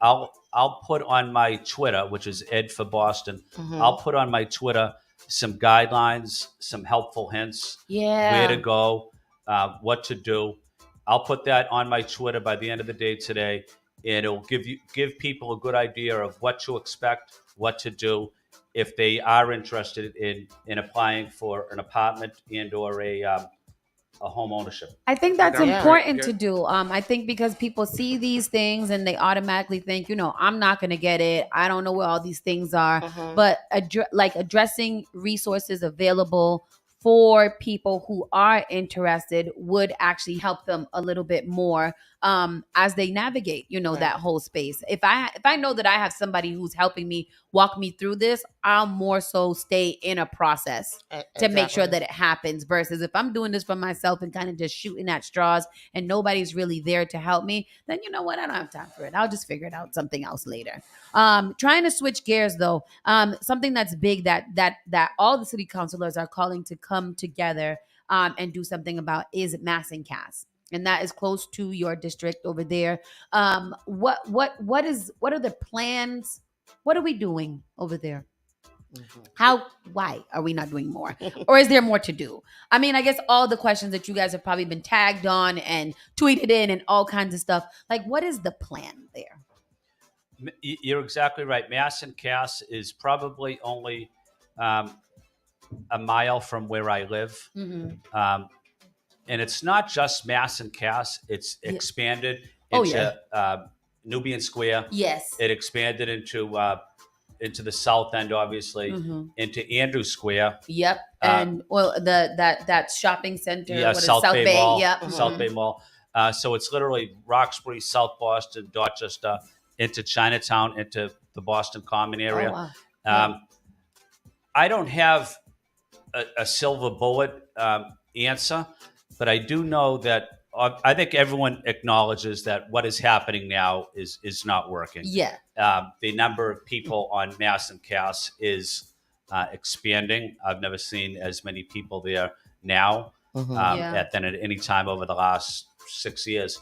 I'll put on my Twitter, which is Ed for Boston. Mhm. I'll put on my Twitter some guidelines, some helpful hints, where to go, what to do. I'll put that on my Twitter by the end of the day today, and it'll give people a good idea of what to expect, what to do if they are interested in applying for an apartment and or a home ownership. I think that's Yeah. important Yeah. to do. I think because people see these things and they automatically think, I'm not going to get it. I don't know where all these things are. Mhm. But addressing resources available for people who are interested would actually help them a little bit more as they navigate, Right. that whole space. If I know that I have somebody who's helping me walk me through this, I'll more so stay in a process to make sure Exactly. that it happens, versus if I'm doing this for myself and kind of just shooting at straws and nobody's really there to help me, then you know what? I don't have time for it. I'll just figure it out something else later. Trying to switch gears though, something that's big that all the city councilors are calling to come together and do something about is mass and cast. And that is close to your district over there. What are the plans? What are we doing over there? Why are we not doing more? Or is there more to do? I mean, I guess all the questions that you guys have probably been tagged on and tweeted in and all kinds of stuff. Like, what is the plan there? You're exactly right. Mass and Cass is probably only a mile from where I live. Mm-hmm. And it's not just Mass and Cass. It's expanded into Nubian Square. Yes. It expanded into the south end, obviously, into Andrew Square. Yep. And that shopping center. Yeah, what is South Bay Mall. Yep. South Bay Mall. So it's literally Roxbury, South Boston, Dorchester, into Chinatown, into the Boston Common area. Oh, wow. I don't have a silver bullet answer, but I do know that I think everyone acknowledges that what is happening now is not working. Yeah. The number of people on Mass and Cass is expanding. I've never seen as many people there now than at any time over the last 6 years.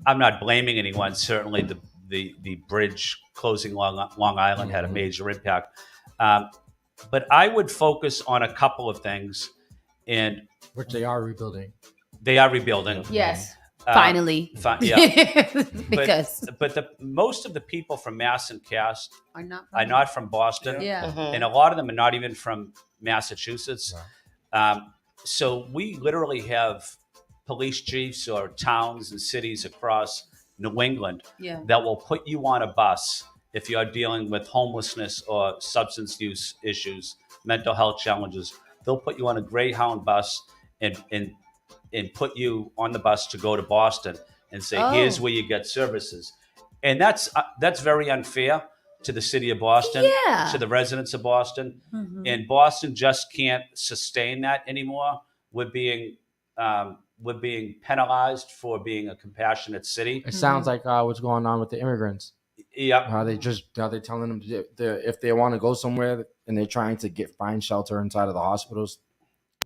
I'm not blaming anyone. Certainly, the bridge closing Long Island had a major impact. But I would focus on a couple of things, and which they are rebuilding. They are rebuilding. Yes, finally. Yeah, because most of the people from Mass and Cass are not from Boston. Yeah, and a lot of them are not even from Massachusetts. So we literally have police chiefs or towns and cities across New England that will put you on a bus if you're dealing with homelessness or substance use issues, mental health challenges. They'll put you on a Greyhound bus and put you on the bus to go to Boston and say, here's where you get services. And that's very unfair to the city of Boston, to the residents of Boston. And Boston just can't sustain that anymore. We're being penalized for being a compassionate city. It sounds like what's going on with the immigrants. Yep. How they telling them if they want to go somewhere and they're trying to find shelter inside of the hospitals.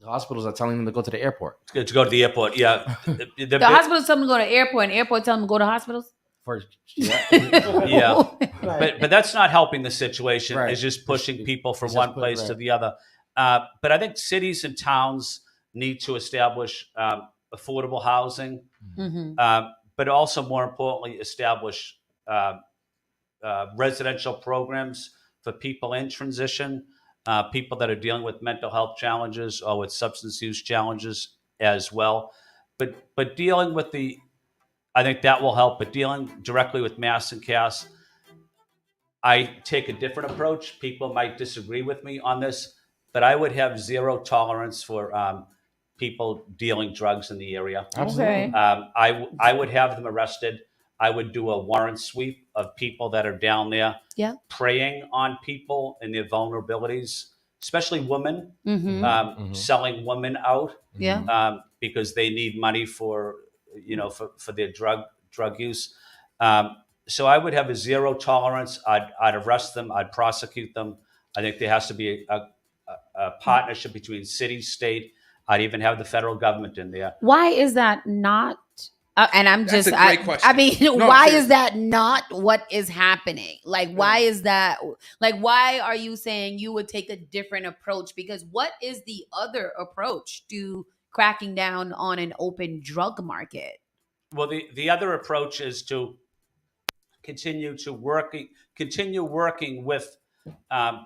The hospitals are telling them to go to the airport. To go to the airport, yeah. The hospitals tell them to go to the airport, and the airport tell them to go to hospitals. Yeah. But that's not helping the situation. Right. It's just pushing people from one place to the other. But I think cities and towns need to establish affordable housing, but also more importantly, establish residential programs for people in transition, people that are dealing with mental health challenges or with substance use challenges as well. But dealing with I think that will help. But dealing directly with Mass and Cass, I take a different approach. People might disagree with me on this, but I would have zero tolerance for people dealing drugs in the area. Absolutely. I would have them arrested. I would do a warrant sweep of people that are down there preying on people and their vulnerabilities, especially women, selling women out because they need money for their drug use. So I would have a zero tolerance. I'd arrest them. I'd prosecute them. I think there has to be a partnership between city, state. I'd even have the federal government in there. Why is that not And I'm That's just, a great question. I mean, No, why seriously. is that not what is happening? Like, why is that? Like, why are you saying you would take a different approach? Because what is the other approach to cracking down on an open drug market? Well, the other approach is to continue working with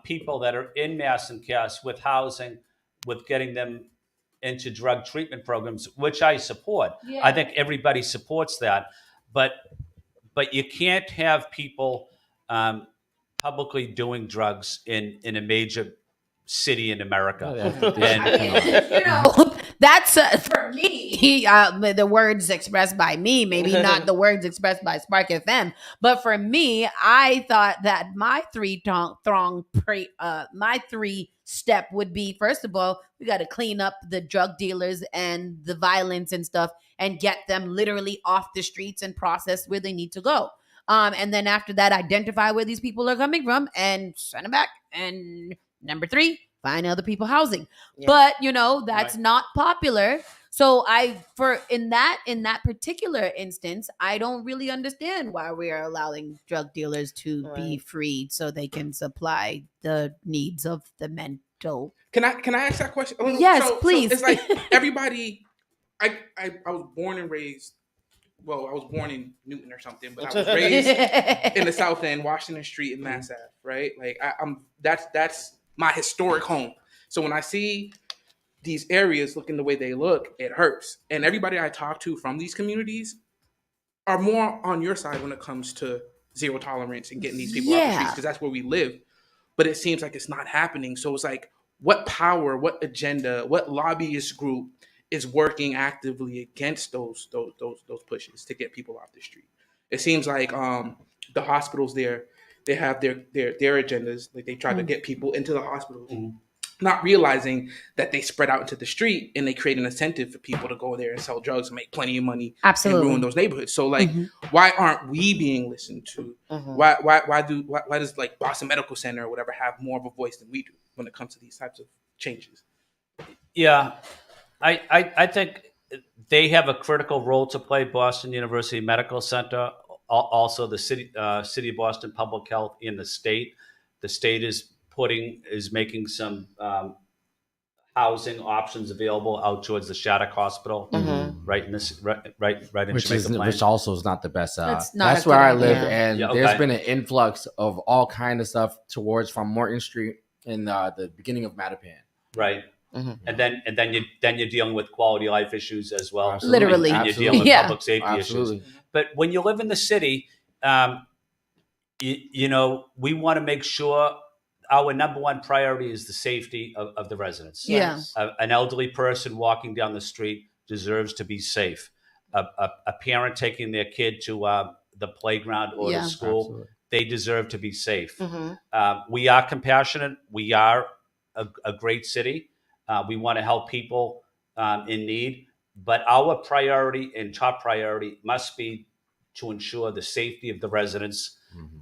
people that are in mass and cast with housing, with getting them into drug treatment programs, which I support. Yeah. I think everybody supports that, but you can't have people publicly doing drugs in a major city in America. That's for me. The words expressed by me, maybe not the words expressed by Spark FM, but for me, I thought that my my 3-step would be, first of all, we got to clean up the drug dealers and the violence and stuff, and get them literally off the streets and processed where they need to go. And then after that, identify where these people are coming from and send them back. And number 3, find other people housing. Yeah. But that's not popular. So in that particular instance, I don't really understand why we are allowing drug dealers to be freed so they can supply the needs of the mental. Can I ask that question? Yes, please. So it's like everybody. I was born and raised. Well, I was born in Newton or something, but I was raised in the South End, Washington Street, and Mass Ave, right? Like that's my historic home. So when I see these areas looking the way they look, it hurts. And everybody I talk to from these communities are more on your side when it comes to zero tolerance and getting these people off the streets, because that's where we live. But it seems like it's not happening. So it's like, what power, what agenda, what lobbyist group is working actively against those pushes to get people off the street? It seems like the hospitals there, they have their agendas. Like they try to get people into the hospitals, not realizing that they spread out into the street and they create an incentive for people to go there and sell drugs and make plenty of money. Absolutely. And ruin those neighborhoods. So like, why aren't we being listened to? Why does like Boston Medical Center or whatever have more of a voice than we do when it comes to these types of changes? Yeah, I think they have a critical role to play. Boston University Medical Center, also the city of Boston Public Health in the state. The state is making some housing options available out towards the Shattuck Hospital, right in this right in Jamaica Plain. Which also is not the best. That's where I live, idea. and there's been an influx of all kind of stuff towards from Morton Street in the beginning of Mattapan. Right. And then you're dealing with quality of life issues as well. Absolutely. Literally. And you're dealing with public safety Absolutely. issues. But when you live in the city, we want to make sure our number one priority is the safety of the residents. Yes. An elderly person walking down the street deserves to be safe. A parent taking their kid to the playground or to school, absolutely, they deserve to be safe. We are compassionate. We are a great city. We want to help people in need. But our priority and top priority must be to ensure the safety of the residents.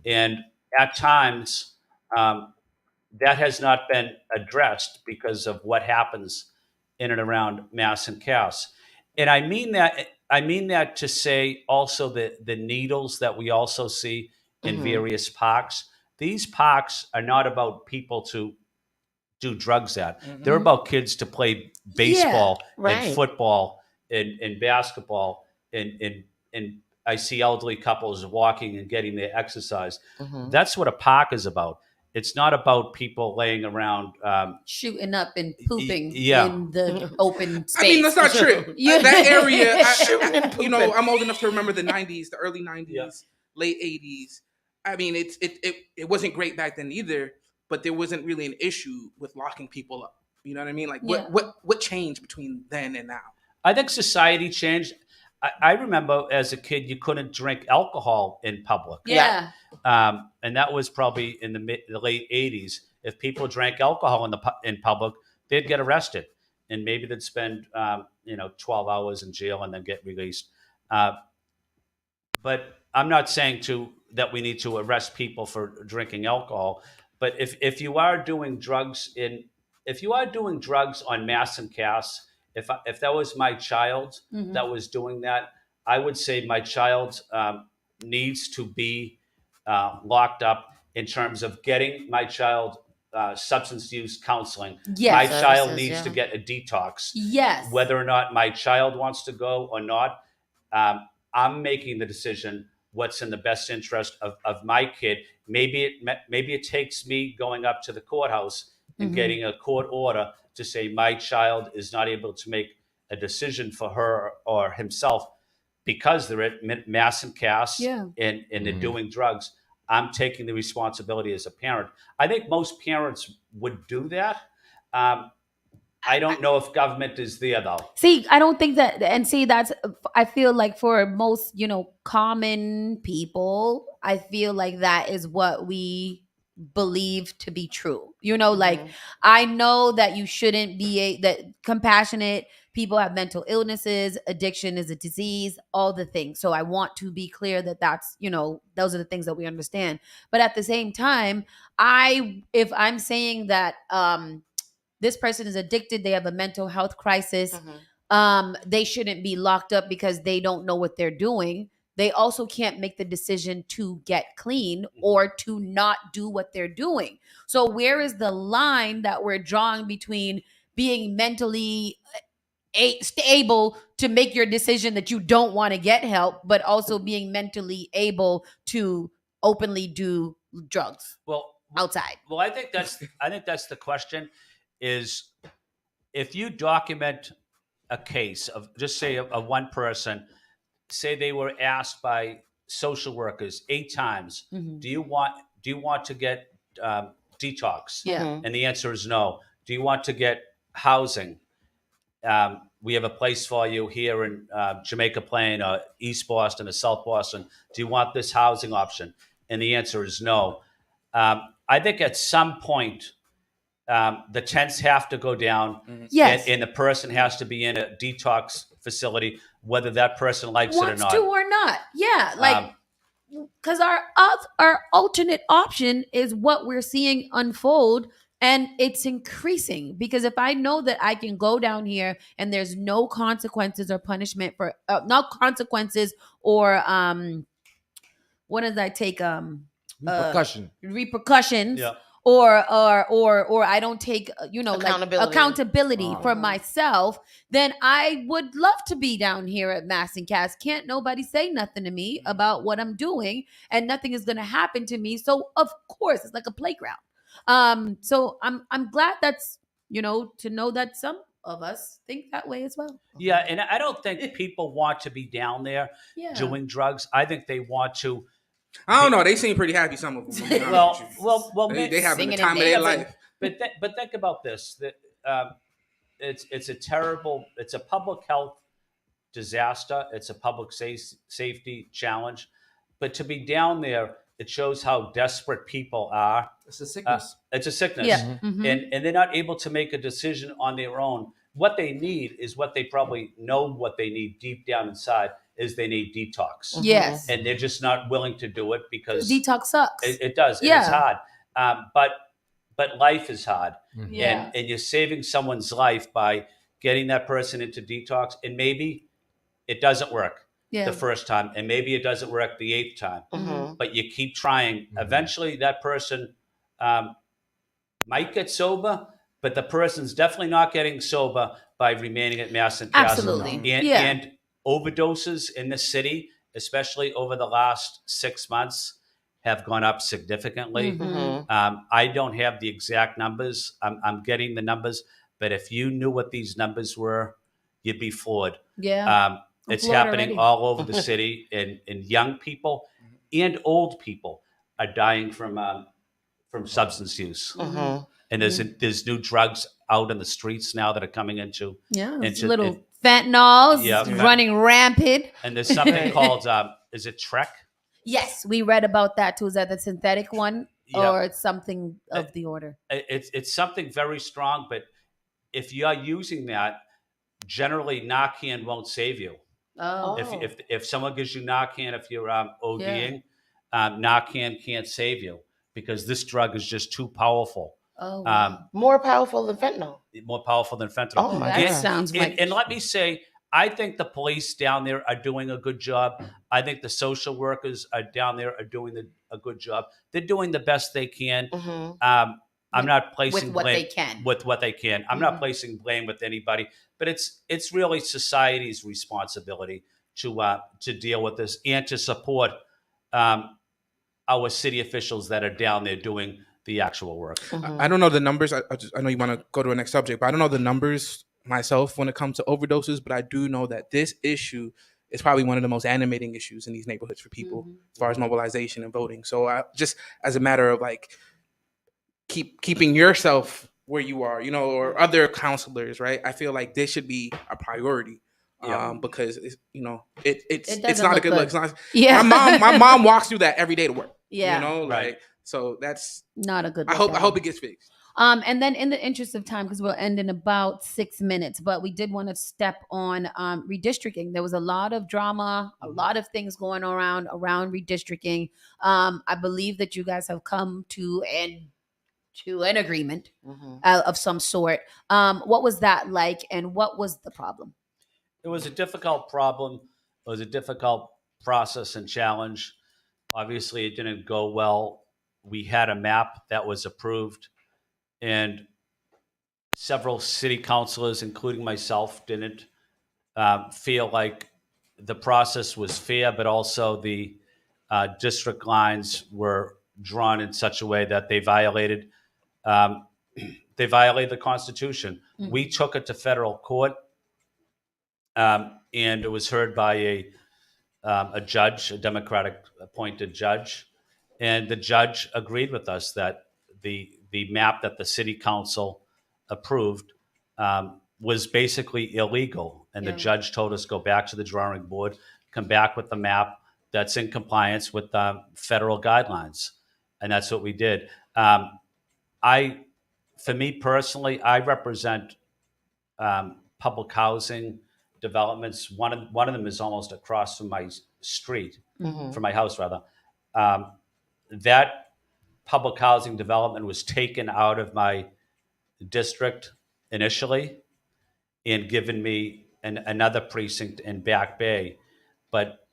And at times, that has not been addressed because of what happens in and around Mass and Cass. And I mean that to say also the needles that we also see in various parks. These parks are not about people to do drugs at. They're about kids to play baseball and football and basketball and I see elderly couples walking and getting their exercise. That's what a park is about. It's not about people laying around shooting up and pooping in the open space. I mean, that's not true. That area, I'm old enough to remember the 90s, the early 90s, late 80s. I mean, it wasn't great back then either, but there wasn't really an issue with locking people up. You know what I mean? Like, what changed between then and now? I think society changed. I remember as a kid, you couldn't drink alcohol in public. Yeah. And that was probably in the late 80s. If people drank alcohol in public, they'd get arrested. And maybe they'd spend, 12 hours in jail and then get released. But I'm not saying that we need to arrest people for drinking alcohol. But if you are doing drugs on Mass and Cass, if that was my child that was doing that, I would say my child needs to be locked up in terms of getting my child substance use counseling. Yes. My Services, child needs yeah. to get a detox. Yes. Whether or not my child wants to go or not, I'm making the decision what's in the best interest of my kid. Maybe it takes me going up to the courthouse and getting a court order to say my child is not able to make a decision for her or himself because they're at mass and cast and they're doing drugs. I'm taking the responsibility as a parent. I think most parents would do that. I don't know if government is there though. See, I don't think that, and see, that's, I feel like for most, common people, I feel like that is what we believe to be true. Like, I know that you shouldn't be that compassionate people have mental illnesses, addiction is a disease, all the things. So I want to be clear that that's, those are the things that we understand. But at the same time, if I'm saying that, this person is addicted, they have a mental health crisis, they shouldn't be locked up because they don't know what they're doing. They also can't make the decision to get clean or to not do what they're doing. So where is the line that we're drawing between being mentally able to make your decision that you don't want to get help, but also being mentally able to openly do drugs outside? Well, I think that's the question. Is if you document a case of, just say, a one person, say they were asked by social workers 8 times, do you want to get detox? And the answer is no. Do you want to get housing? We have a place for you here in Jamaica Plain or East Boston or South Boston. Do you want this housing option? And the answer is no. I think at some point, the tents have to go down. Yes. And the person has to be in a detox facility, whether that person likes it or Wants not. to or not. Yeah. Like, because our alternate option is what we're seeing unfold, and it's increasing. Because if I know that I can go down here and there's no consequences or punishment for not consequences or what did I take repercussions. Yeah. Or I don't take accountability Uh-huh. for myself, then I would love to be down here at Mass and Cast. Can't nobody say nothing to me about what I'm doing, and nothing is going to happen to me. So of course it's like a playground. So I'm glad that's to know that some of us think that way as well. Yeah, and I don't think people want to be down there doing drugs. I think they want to. I don't know. They seem pretty happy. Some of them. They having the time of their life. But think about this. That it's a public health disaster. It's a public safety challenge. But to be down there, it shows how desperate people are. It's a sickness. It's a sickness. Yeah. And they're not able to make a decision on their own. What they need is what they probably know what they need deep down inside is they need detox. Yes. And they're just not willing to do it because detox sucks. It does. Yeah. And it's hard. But life is hard. Yeah. And you're saving someone's life by getting that person into detox. And maybe it doesn't work the first time. And maybe it doesn't work the 8th time. But you keep trying. Eventually that person might get sober, but the person's definitely not getting sober by remaining at Mass and Cast. Absolutely. And overdoses in the city, especially over the last 6 months, have gone up significantly. I don't have the exact numbers. I'm getting the numbers, but if you knew what these numbers were, you'd be floored. Yeah. It's happening all over the city, and young people and old people are dying from substance use. And there's new drugs out in the streets now that are coming into little fentanyls running rampant. And there's something called is it Trek? Yes, we read about that too. Is that the synthetic one, or it's something of the order? It's something very strong, but if you're using that, generally Narcan won't save you. Oh, If someone gives you Narcan, if you're ODing, Narcan can't save you because this drug is just too powerful. Oh, wow. More powerful than fentanyl. More powerful than fentanyl. Oh my that God. sounds like. And let me say, I think the police down there are doing a good job. I think the social workers are down there are doing a good job. They're doing the best they can. I'm not placing with what blame they can. with what they can. I'm not placing blame with anybody, but it's really society's responsibility to deal with this and to support our city officials that are down there doing the actual work. I don't know the numbers. I know you want to go to the next subject, but I don't know the numbers myself when it comes to overdoses. But I do know that this issue is probably one of the most animating issues in these neighborhoods for people as far as mobilization and voting. So just as a matter of like keeping yourself where you are, you know, or other counselors, right? I feel like this should be a priority. Because it's, you know, it's not a good look. It's not, my mom walks through that every day to work. Yeah. You know, like, so that's not a good look. I hope it gets fixed. And then in the interest of time, because we'll end in about 6 minutes, but we did want to step on redistricting. There was a lot of drama, a lot of things going around redistricting. I believe that you guys have come to an agreement of some sort. What was that like, and what was the problem? It was a difficult problem. It was a difficult process and challenge. Obviously, it didn't go well. We had a map that was approved, and several city councilors, including myself, didn't feel like the process was fair, but also the district lines were drawn in such a way that they violated the Constitution. We took it to federal court, and it was heard by a judge, a Democratic appointed judge, and the judge agreed with us that the map that the city council approved was basically illegal, and the judge told us go back to the drawing board, come back with the map that's in compliance with federal guidelines, and that's what we did. For me personally, I represent public housing developments. One of them is almost across from my street, from my house rather. That public housing development was taken out of my district initially and given me another precinct in Back Bay. But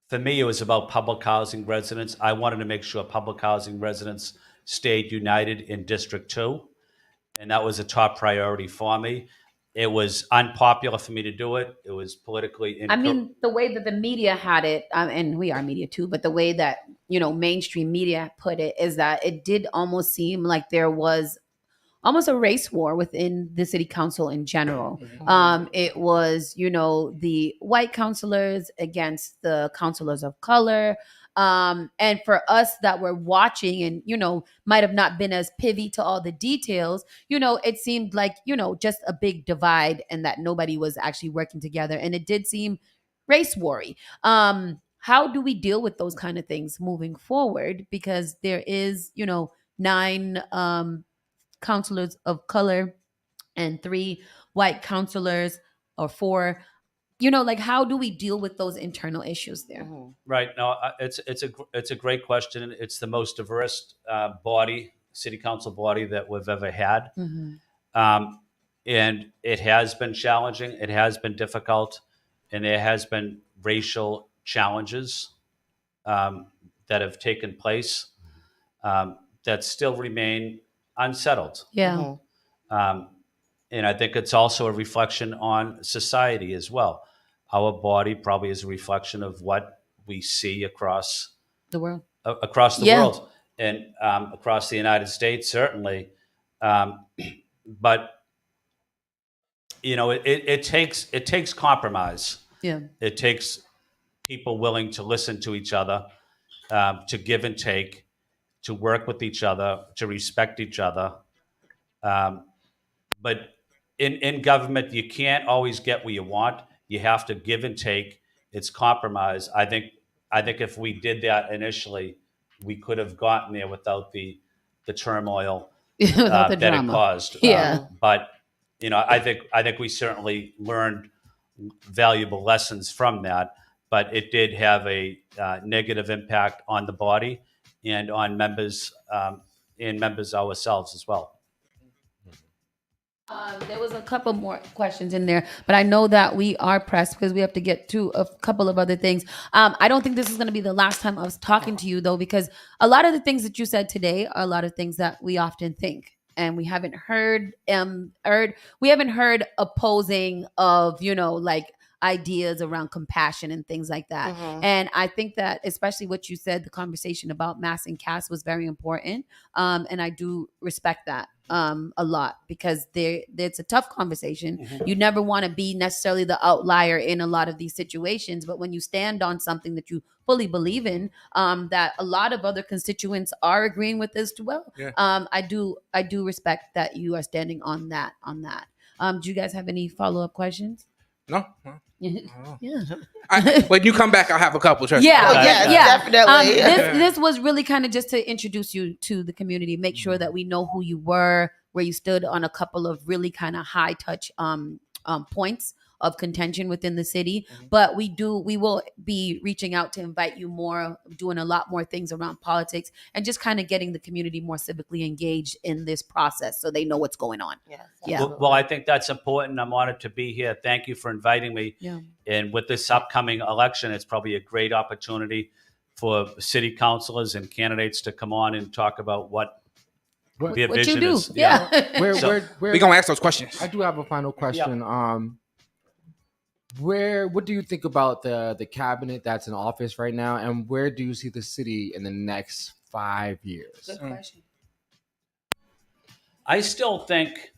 for me, it was about public housing residents. I wanted to make sure public housing residents stayed united in District 2, and that was a top priority for me. It was unpopular for me to do it. It was politically incorrect. I mean, the way that the media had it, and we are media too, but the way that, you know, mainstream media put it is that it did almost seem like there was almost a race war within the city council in general. It was, you know, the white councilors against the councilors of color. And for us that were watching and, you know, might have not been as privy to all the details, you know, it seemed like, you know, just a big divide and that nobody was actually working together. And it did seem race war-y. How do we deal with those kind of things moving forward? Because there is, you know, 9 counselors of color and 3 white counselors, or 4. You know, like, how do we deal with those internal issues there? Right. No, it's a great question. It's the most diverse city council body that we've ever had. And it has been challenging. It has been difficult. And there has been racial challenges that have taken place that still remain unsettled. Yeah. And I think it's also a reflection on society as well. Our body probably is a reflection of what we see across the world, world, and across the United States, certainly. But you know, it takes compromise. Yeah, it takes people willing to listen to each other, to give and take, to work with each other, to respect each other. But in government, you can't always get what you want. You have to give and take. It's compromise. I think if we did that initially, we could have gotten there without the turmoil without the that drama. It caused. Yeah. But you know, I think we certainly learned valuable lessons from that. But it did have a negative impact on the body and on members ourselves as well. There was a couple more questions in there, but I know that we are pressed because we have to get to a couple of other things. I don't think this is going to be the last time I was talking to you, though, because a lot of the things that you said today are a lot of things that we often think, and we haven't heard opposing of, like ideas around compassion and things like that. Mhm. And I think that especially what you said, the conversation about mass and caste was very important. And I do respect that a lot because it's a tough conversation. Mhm. You never want to be necessarily the outlier in a lot of these situations, but when you stand on something that you fully believe in, that a lot of other constituents are agreeing with as well. Yeah. I do respect that you are standing on that. Do you guys have any follow-up questions? No. Yeah. When you come back, I'll have a couple. Trust me. Definitely. This was really kind of just to introduce you to the community, make sure that we know who you were, where you stood on a couple of really kind of high touch points of contention within the city. But we will be reaching out to invite you more, doing a lot more things around politics and just kind of getting the community more civically engaged in this process so they know what's going on. Yes, Yeah. Well, I think that's important. I'm honored to be here. Thank you for inviting me. Yeah. And with this upcoming election, it's probably a great opportunity for city councilors and candidates to come on and talk about what their What vision you do. is. Yeah. Where We're going to ask those questions. I do have a final question. What do you think about the cabinet that's in office right now, and where do you see the city in the next 5 years? Good question. I still think.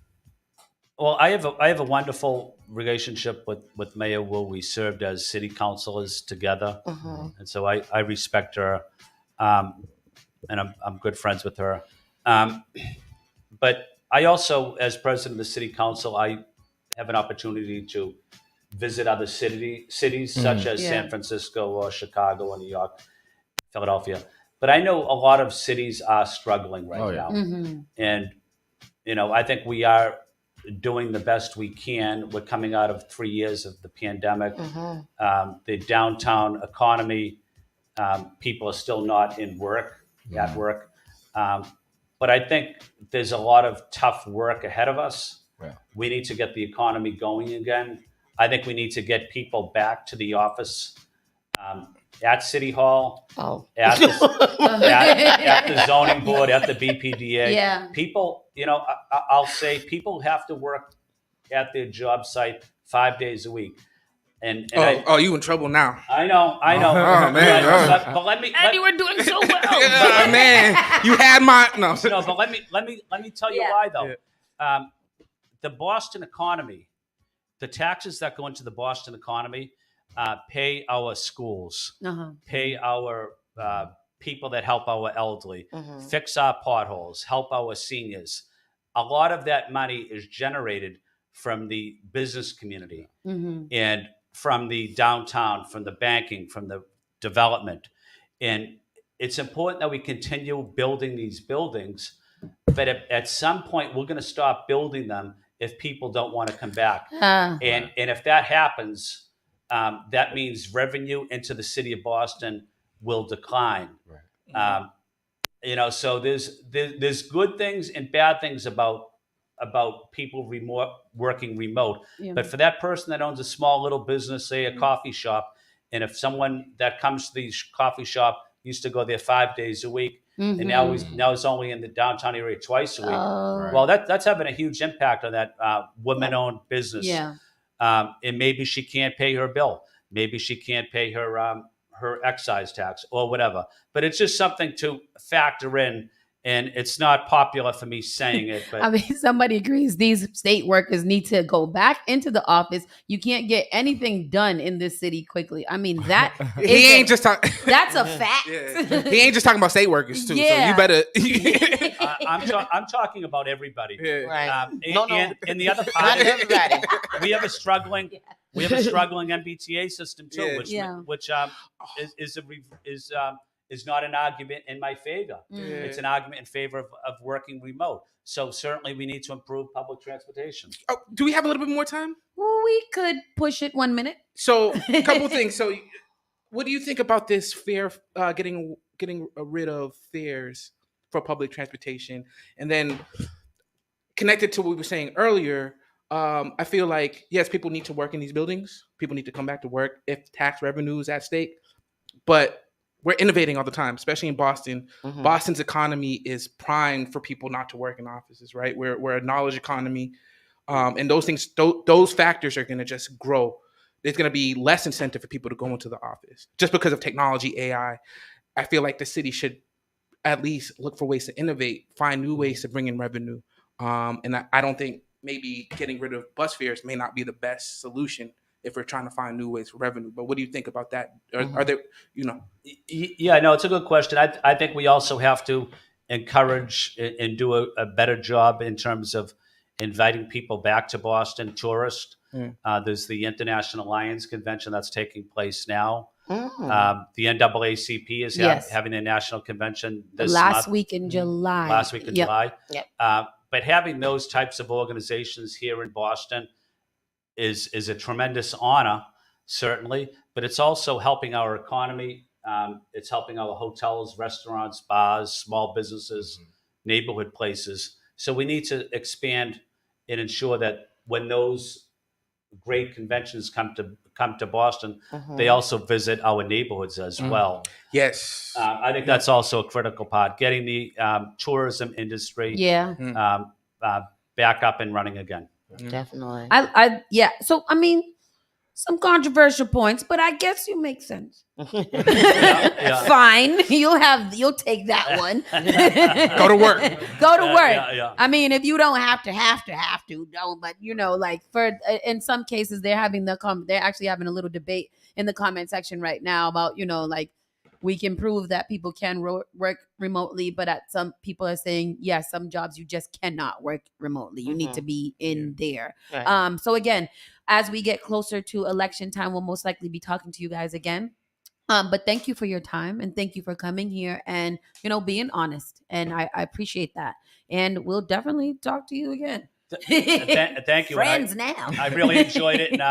Well, I have a wonderful relationship with Mayor Wu. We served as city councilors together, and so I respect her, and I'm good friends with her. But I also, as president of the city council, I have an opportunity to visit other cities such as San Francisco or Chicago or New York, Philadelphia. But I know a lot of cities are struggling right now, and I think we are doing the best we can. We're coming out of 3 years of the pandemic. The downtown economy, people are still not at work. But I think there's a lot of tough work ahead of us. Yeah. We need to get the economy going again. I think we need to get people back to the office, at City Hall, at the zoning board, at the BPDA. Yeah. People, I'll say people have to work at their job site 5 days a week. And you in trouble now. I know. Oh, man. But let me. And you were doing so well. Man, you had my no. No, but let me tell you why though. The Boston economy, the taxes that go into the Boston economy, pay our schools, pay our people that help our elderly, fix our potholes, help our seniors. A lot of that money is generated from the business community and from the downtown, from the banking, from the development. And it's important that we continue building these buildings, but at some point we're going to stop building them if people don't want to come back. And if that happens, that means revenue into the city of Boston will decline. So there's good things and bad things about people working remote. But for that person that owns a small little business, say a coffee shop, and if someone that comes to the coffee shop used to go there 5 days a week, and now he's only in the downtown area twice a week. Well, that's having a huge impact on that woman-owned business. And maybe she can't pay her bill. Maybe she can't pay her excise tax or whatever. But it's just something to factor in. And it's not popular for me saying it, but I mean, somebody agrees these state workers need to go back into the office. You can't get anything done in this city quickly. I mean, that he ain't just talking. That's a fact. He ain't just talking about state workers too. Yeah. So you better. I'm talking about everybody. Right. And the other part, we have a struggling MBTA system too, which is not an argument in my favor. It's an argument in favor of working remote. So certainly we need to improve public transportation. Oh, do we have a little bit more time? We could push it 1 minute. So a couple things. So what do you think about this fare, getting rid of fares for public transportation? And then connected to what we were saying earlier, I feel like, yes, people need to work in these buildings. People need to come back to work if tax revenue is at stake. But we're innovating all the time, especially in Boston. Mhm. Boston's economy is primed for people not to work in offices, right? We're a knowledge economy. And those things, those factors are going to just grow. There's going to be less incentive for people to go into the office just because of technology, AI. I feel like the city should at least look for ways to innovate, find new ways to bring in revenue. And I don't think maybe getting rid of bus fares may not be the best solution if we're trying to find new ways for revenue. But what do you think about that? Are there, Yeah, no, it's a good question. I think we also have to encourage and do a better job in terms of inviting people back to Boston, tourists. There's the International Lions Convention that's taking place now. The NAACP is having their national convention this last month. week in July. Last week in July. Yep. But having those types of organizations here in Boston is a tremendous honor, certainly, but it's also helping our economy. It's helping our hotels, restaurants, bars, small businesses, neighborhood places. So we need to expand and ensure that when those great conventions come to Boston, they also visit our neighborhoods as well. Yes. I think that's also a critical part, getting the tourism industry back up and running again. Definitely. So, I mean, some controversial points, but I guess you make sense. Fine. You'll take that one. Go to work. Go to work. Yeah. I mean, if you don't have to, don't. But like in some cases, they're actually having a little debate in the comment section right now about like we can prove that people can work remotely, but some people are saying some jobs you just cannot work remotely. You need to be in there. Right. So again, as we get closer to election time, we'll most likely be talking to you guys again. But thank you for your time and thank you for coming here and, being honest. And I appreciate that. And we'll definitely talk to you again. Thank you. Friends now. I really enjoyed it. And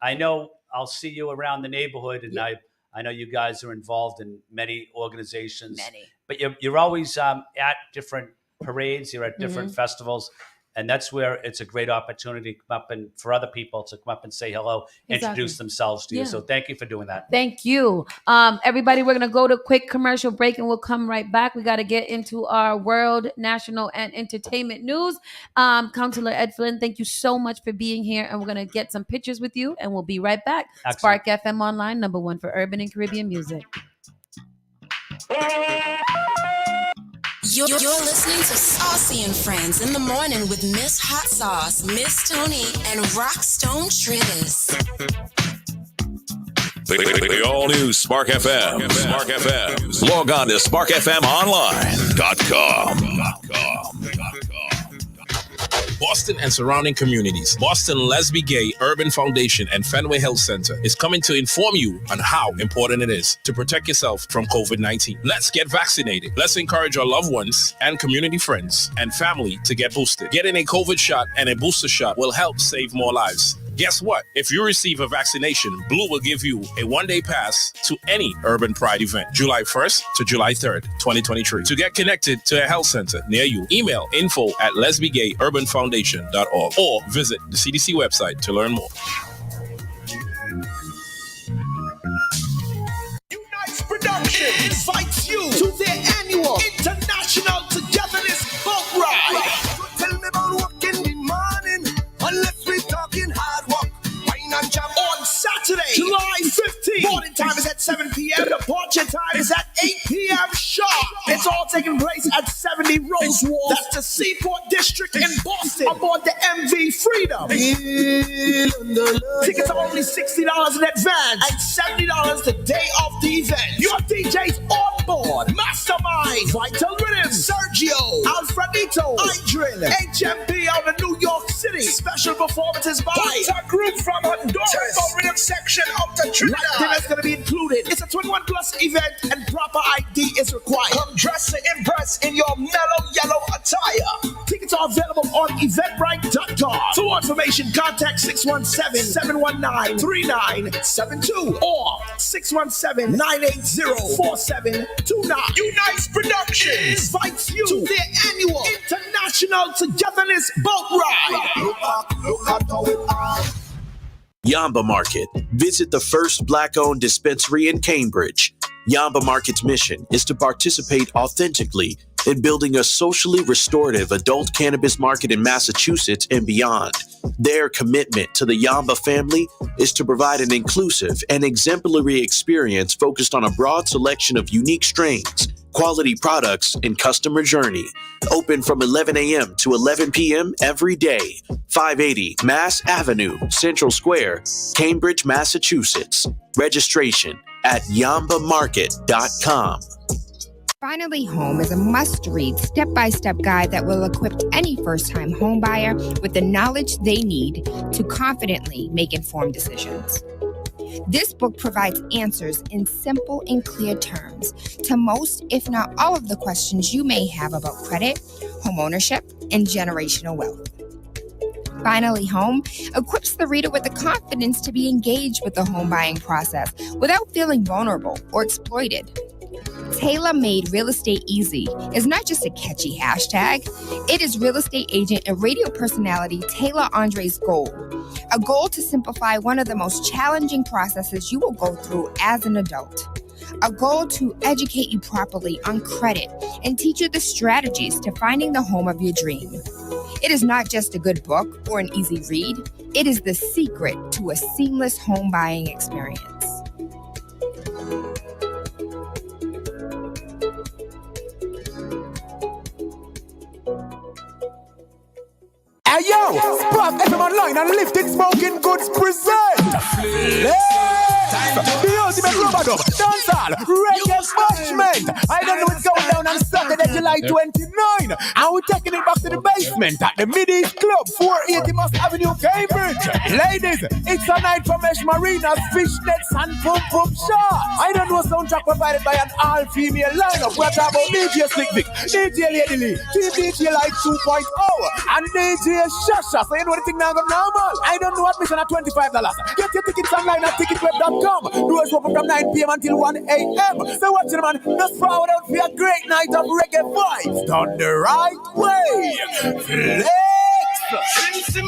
I know I'll see you around the neighborhood. And I know you guys are involved in many organizations. But you're always at different parades. You're at different festivals. And that's where it's a great opportunity to come up and for other people to come up and say hello, introduce themselves to you. So thank you for doing that. Thank you. Everybody, we're going to go to a quick commercial break and we'll come right back. We got to get into our world, national, and entertainment news. Counselor Ed Flynn, thank you so much for being here. And we're going to get some pictures with you and we'll be right back. Excellent. Spark FM Online, #1 for urban and Caribbean music. You're listening to Saucy and Friends in the morning with Miss Hot Sauce, Miss Tony, and Rockstone Triz. The all-new Spark FM. Spark FM. Log on to sparkfmonline.com. Boston and surrounding communities. Boston Lesbian Gay Urban Foundation and Fenway Health Center is coming to inform you on how important it is to protect yourself from COVID-19. Let's get vaccinated. Let's encourage our loved ones and community friends and family to get boosted. Getting a COVID shot and a booster shot will help save more lives. Guess what? If you receive a vaccination, Blue will give you a one-day pass to any Urban Pride event, July 1st to July 3rd, 2023. To get connected to a health center near you, email info@lesbiangayrbanfoundation.org or visit the CDC website to learn more. Unites Production invites you to their annual International Togetherness Boat Ride. Tell me about working in the morning, unless we're talking hard work. Wine and jam on Saturday, July 15th. Boarding time is at 7 p.m. Departure time is at 8 p.m. sharp. It's all taking place at 70 Rosewater. That's the Seaport District in Boston. Aboard the MV Freedom. Tickets are only $60 in advance and $70 the day of the event. Your DJs on board: Mastermind, Vital Rhythm, Sergio, Alfredito, Idrin, HMP out of New York City. Special performances by a group from Honduras. Turbo Rhythm section of the Trinidad. Dinner's gonna be included. It's a 21 plus event and proper ID is required. Come dress to impress in your mellow yellow attire. Tickets are available on eventbrite.com. To more information, contact 617-719-3972 or 617-980-4729. Unice Productions invites you to their annual International Togetherness Boat Ride. Look at how it are. Yamba Market. Visit the first Black-owned dispensary in Cambridge. Yamba Market's mission is to participate authentically in building a socially restorative adult cannabis market in Massachusetts and beyond. Their commitment to the Yamba family is to provide an inclusive and exemplary experience focused on a broad selection of unique strains, quality products, and customer journey. Open from 11 a.m. to 11 p.m. every day. 580 Mass Avenue, Central Square, Cambridge, Massachusetts. Registration at yambamarket.com. Finally Home is a must-read step-by-step guide that will equip any first-time home buyer with the knowledge they need to confidently make informed decisions. This book provides answers in simple and clear terms to most, if not all, of the questions you may have about credit, home ownership, and generational wealth. Finally Home equips the reader with the confidence to be engaged with the home buying process without feeling vulnerable or exploited. Tailor-made Real Estate Easy is not just a catchy hashtag. It is real estate agent and radio personality Taylor Andre's goal. A goal to simplify one of the most challenging processes you will go through as an adult. A goal to educate you properly on credit and teach you the strategies to finding the home of your dream. It is not just a good book or an easy read. It is the secret to a seamless home buying experience. Hey yo, Spark FM Online and Lifted Smoking Goods present the ultimate rubber-dub, dancehall, reggae bashment. I don't know what's going down on Saturday, July 29. And we're taking it back to the basement at the Mid-East Club, 480 Mass Avenue, Cambridge. Ladies, it's a night for Mesh Marinas, fishnets, and Pum Pum Shot. I don't know soundtrack provided by an all-female lineup. We're talking about DJ Slick Vic, DJ Lady Lee, Team DJ Light 2.0, and DJ Shasha. So you know the thing now go normal. I don't know admission at $25. Get your tickets online at ticketweb.com. Doors open from 9 p.m. until 1 a.m. So watch it, man. Just forward out for a great night of reggae vibes. Done the right way. Flex.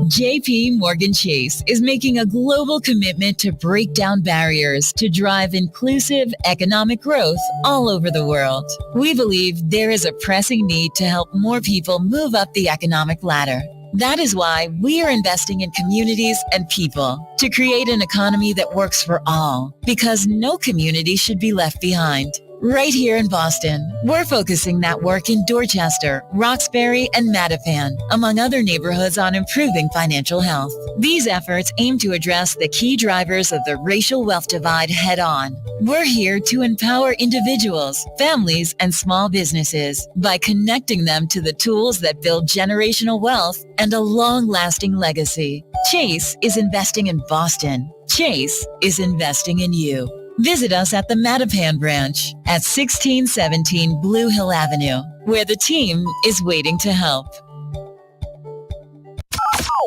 JP Morgan Chase is making a global commitment to break down barriers to drive inclusive economic growth all over the world. We believe there is a pressing need to help more people move up the economic ladder. That is why we are investing in communities and people to create an economy that works for all, because no community should be left behind. Right here in Boston, we're focusing that work in Dorchester, Roxbury, and Mattapan, among other neighborhoods, on improving financial health. These efforts aim to address the key drivers of the racial wealth divide head-on. We're here to empower individuals, families, and small businesses by connecting them to the tools that build generational wealth and a long-lasting legacy. Chase is investing in Boston. Chase is investing in you. Visit us at the Mattapan branch at 1617 Blue Hill Avenue, where the team is waiting to help.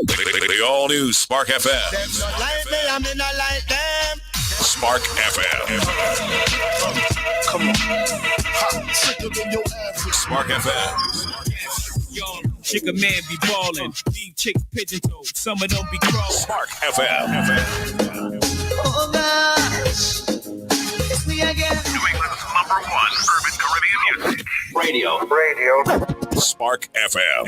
The all-new Spark FM. Spark FM. Come on. Spark FM. Chick a man be ballin', these chicks pigeon toed, some of them be crawling. Spark FM. Oh gosh, it's me again. New England's #1 urban Caribbean music. Radio. Spark FM.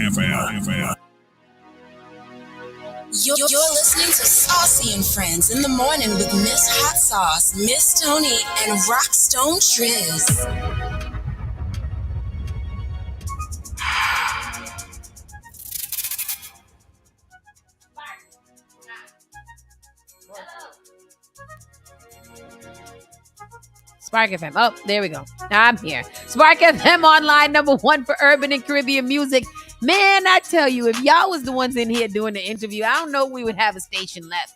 You're listening to Saucy and Friends in the morning with Miss Hot Sauce, Miss Tony, and Rockstone Triz. Spark FM. Oh, there we go. I'm here. Spark FM online, #1 for urban and Caribbean music. Man, I tell you, if y'all was the ones in here doing the interview, I don't know if we would have a station left.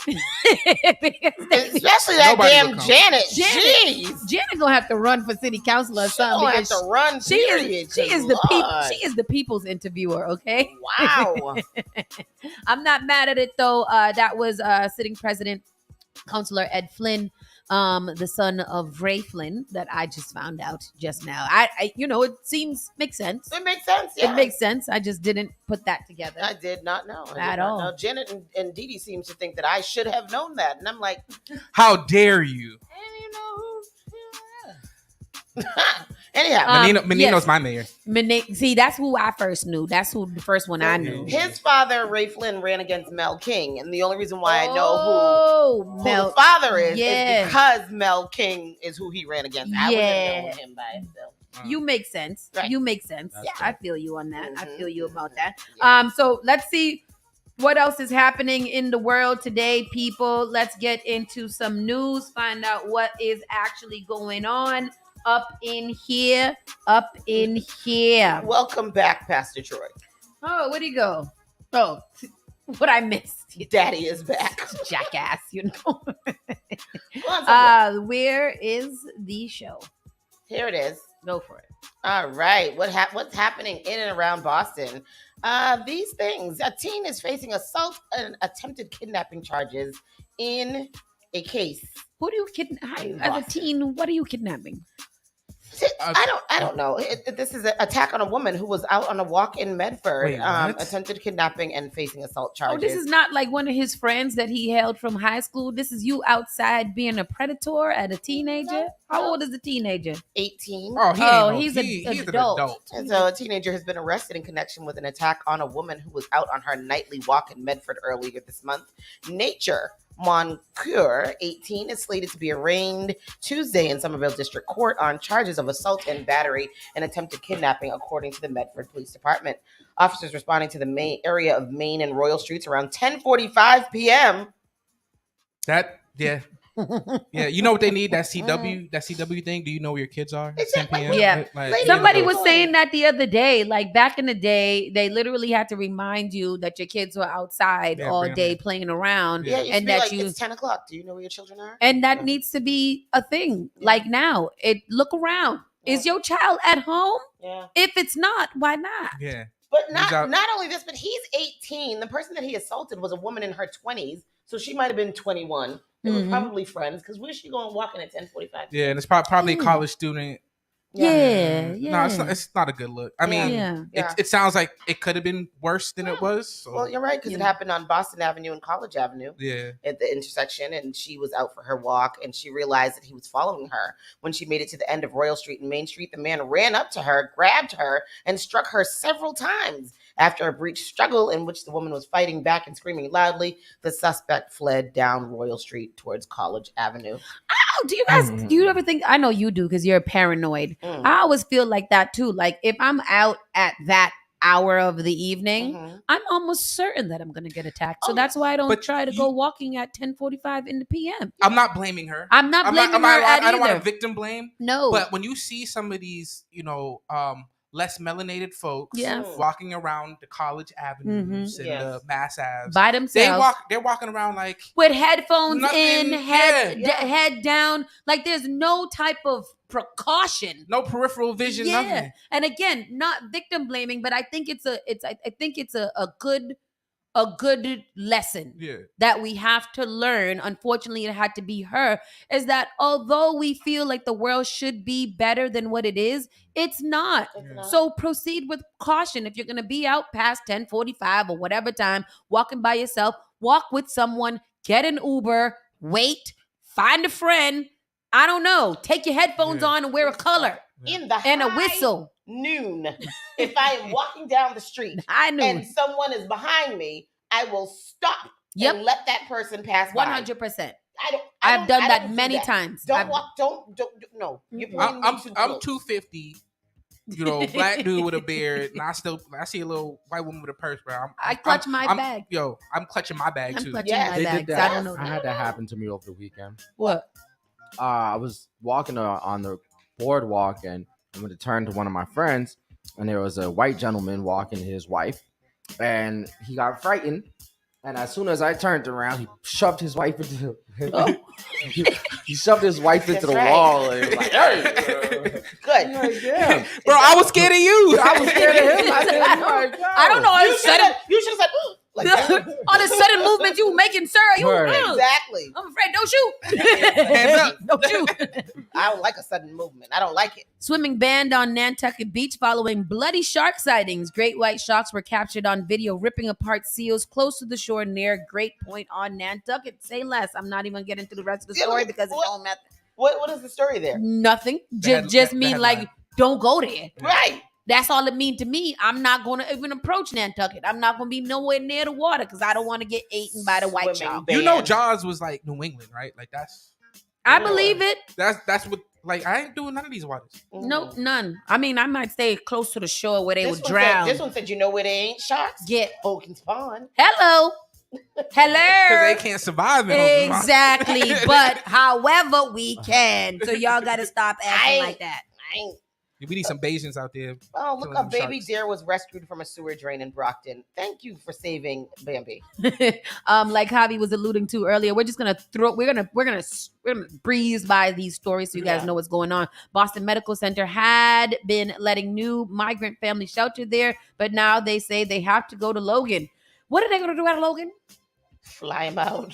Especially that Nobody damn would come. Janet. Jeez. Janet gonna have to run for city councilor or something. Gonna have because to run. She is the Lord. she is the people's interviewer. Okay. Wow. I'm not mad at it though. That was sitting president, Councilor Ed Flynn, the son of Ray Flynn, that I just found out just now. I it makes sense. It makes sense. Yeah. It makes sense. I just didn't put that together. I did not know At all. Know. Janet and Dee Dee seems to think that I should have known that, and I'm like, how dare you? Anyhow, Menino's my mayor. See, that's who I first knew. That's who the first one I knew. His father, Ray Flynn, ran against Mel King, and the only reason why I know who the father is because Mel King is who he ran against. I wouldn't have known him by himself. You make sense. Right. You make sense. That's I feel you on that. I feel you about that. Yeah. So let's see what else is happening in the world today, people. Let's get into some news, find out what is actually going on up in here. Welcome back, Pastor Troy. Oh, where'd he go? Oh, what I missed. Daddy is back. Jackass, where is the show? Here it is. Go for it. All right. What's happening in and around Boston? These things. A teen is facing assault and attempted kidnapping charges in a case. Who do you kidnap? As a teen, what are you kidnapping? I don't know. This is an attack on a woman who was out on a walk in Medford. Wait, what? Attempted kidnapping and facing assault charges. Oh, this is not like one of his friends that he held from high school. This is you outside being a predator at a teenager. How old is the teenager? 18. He's an adult. And so a teenager has been arrested in connection with an attack on a woman who was out on her nightly walk in Medford earlier this month. Nature Moncur, 18, is slated to be arraigned Tuesday in Somerville District Court on charges of assault and battery and attempted kidnapping, according to the Medford Police Department. Officers responding to the main area of Main and Royal Streets around 10:45 p.m. Yeah, you know what they need? That CW thing. Do you know where your kids are? 10 p.m. Yeah. Like, Somebody was saying that the other day. Like back in the day, they literally had to remind you that your kids were outside all day playing around. Yeah, and that it's 10 o'clock. Do you know where your children are? And that needs to be a thing. Like now, look around. Is your child at home? Yeah. If it's not, why not? Yeah. But not only this, but he's 18. The person that he assaulted was a woman in her 20s, so she might have been 21. They were probably friends, because where's she going walking at 10:45? Yeah, and it's probably a college student. Yeah. No, it's not a good look. I mean, it sounds like it could have been worse than it was. So. Well, you're right, because it happened on Boston Avenue and College Avenue. Yeah. At the intersection, and she was out for her walk, and she realized that he was following her. When she made it to the end of Royal Street and Main Street, the man ran up to her, grabbed her, and struck her several times. After a brief struggle in which the woman was fighting back and screaming loudly, the suspect fled down Royal Street towards College Avenue. Oh, do you guys, do you ever think, I know you do because you're paranoid. I always feel like that too. Like if I'm out at that hour of the evening, I'm almost certain that I'm going to get attacked. So that's why I don't try to go walking at 10:45 in the PM. I'm not blaming her. I'm not blaming her I don't want either. to victim blame. No. But when you see some of these, less melanated folks walking around the college avenues and the Mass Aves by themselves, they're walking around like with headphones nothing, head down, like there's no type of precaution, no peripheral vision, nothing. And again, not victim blaming, but I think it's a good lesson that we have to learn. Unfortunately, it had to be her, is that although we feel like the world should be better than what it is, it's not. So proceed with caution. If you're going to be out past 10:45 or whatever time, walking by yourself, walk with someone, get an Uber, wait, find a friend. I don't know. Take your headphones on and wear a color and a whistle. Noon. If I am walking down the street and someone is behind me, I will stop and let that person pass by. 100%. I've done that many times. Don't walk. Don't. No. I'm 250. Black dude with a beard, and I see a little white woman with a purse, bro. I clutch my bag. I'm clutching my bag too. Clutching my bag. Did that. I had that happen to me over the weekend. What? I was walking on the boardwalk, and I went to turn to one of my friends, and there was a white gentleman walking his wife, and he got frightened And as soon as I turned around, he shoved his wife into he shoved his wife into the wall. And he was like, hey, good. Like, damn. Bro, I was scared of you. I was scared of him. I don't know. You should have said, like, all the sudden movements you making, sir. Exactly. I'm afraid. Don't shoot. Hands up. Don't shoot. I don't like a sudden movement. I don't like it. Swimming banned on Nantucket Beach following bloody shark sightings. Great white sharks were captured on video ripping apart seals close to the shore near Great Point on Nantucket. Say less. I'm not even getting into the rest of the story because it don't matter. What is the story there? Nothing. Just mean like, don't go there. Right. That's all it means to me. I'm not going to even approach Nantucket. I'm not going to be nowhere near the water because I don't want to get eaten by the white shark. You know Jaws was like New England, right? Like that's... I believe it. That's what... Like, I ain't doing none of these waters. Nope, none. I mean, I might stay close to the shore where they would one drown. This one said, you know where they ain't sharks? Get Hogan's Pond. Hello. Hello. Because they can't survive in Hogan's Pond. Exactly. But however we can. So y'all got to stop acting like that. We need some Bajans out there. Oh, look, killing a them baby sharks. deer was rescued from a sewer drain in Brockton. Thank you for saving Bambi. Like Javi was alluding to earlier, we're just gonna breeze by these stories so you guys know what's going on. Boston Medical Center had been letting new migrant families shelter there, but now they say they have to go to Logan. What are they gonna do at Logan? Fly him out.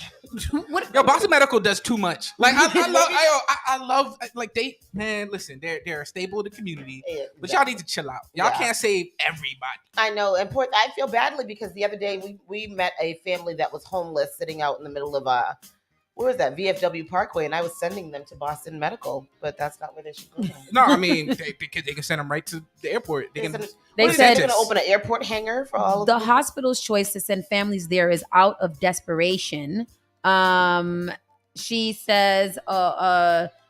Yo, Boston Medical does too much. Like I love like they, man. Listen, they're a staple of the community, but y'all need to chill out. Y'all can't save everybody. I know, and I feel badly because the other day we met a family that was homeless sitting out in the middle of where was that, VFW Parkway, and I was sending them to Boston Medical, but that's not where they should go. No, I mean they can send them right to the airport. They said they're going to open an airport hangar for all of the them. hospital's choice to send families there is out of desperation. She says,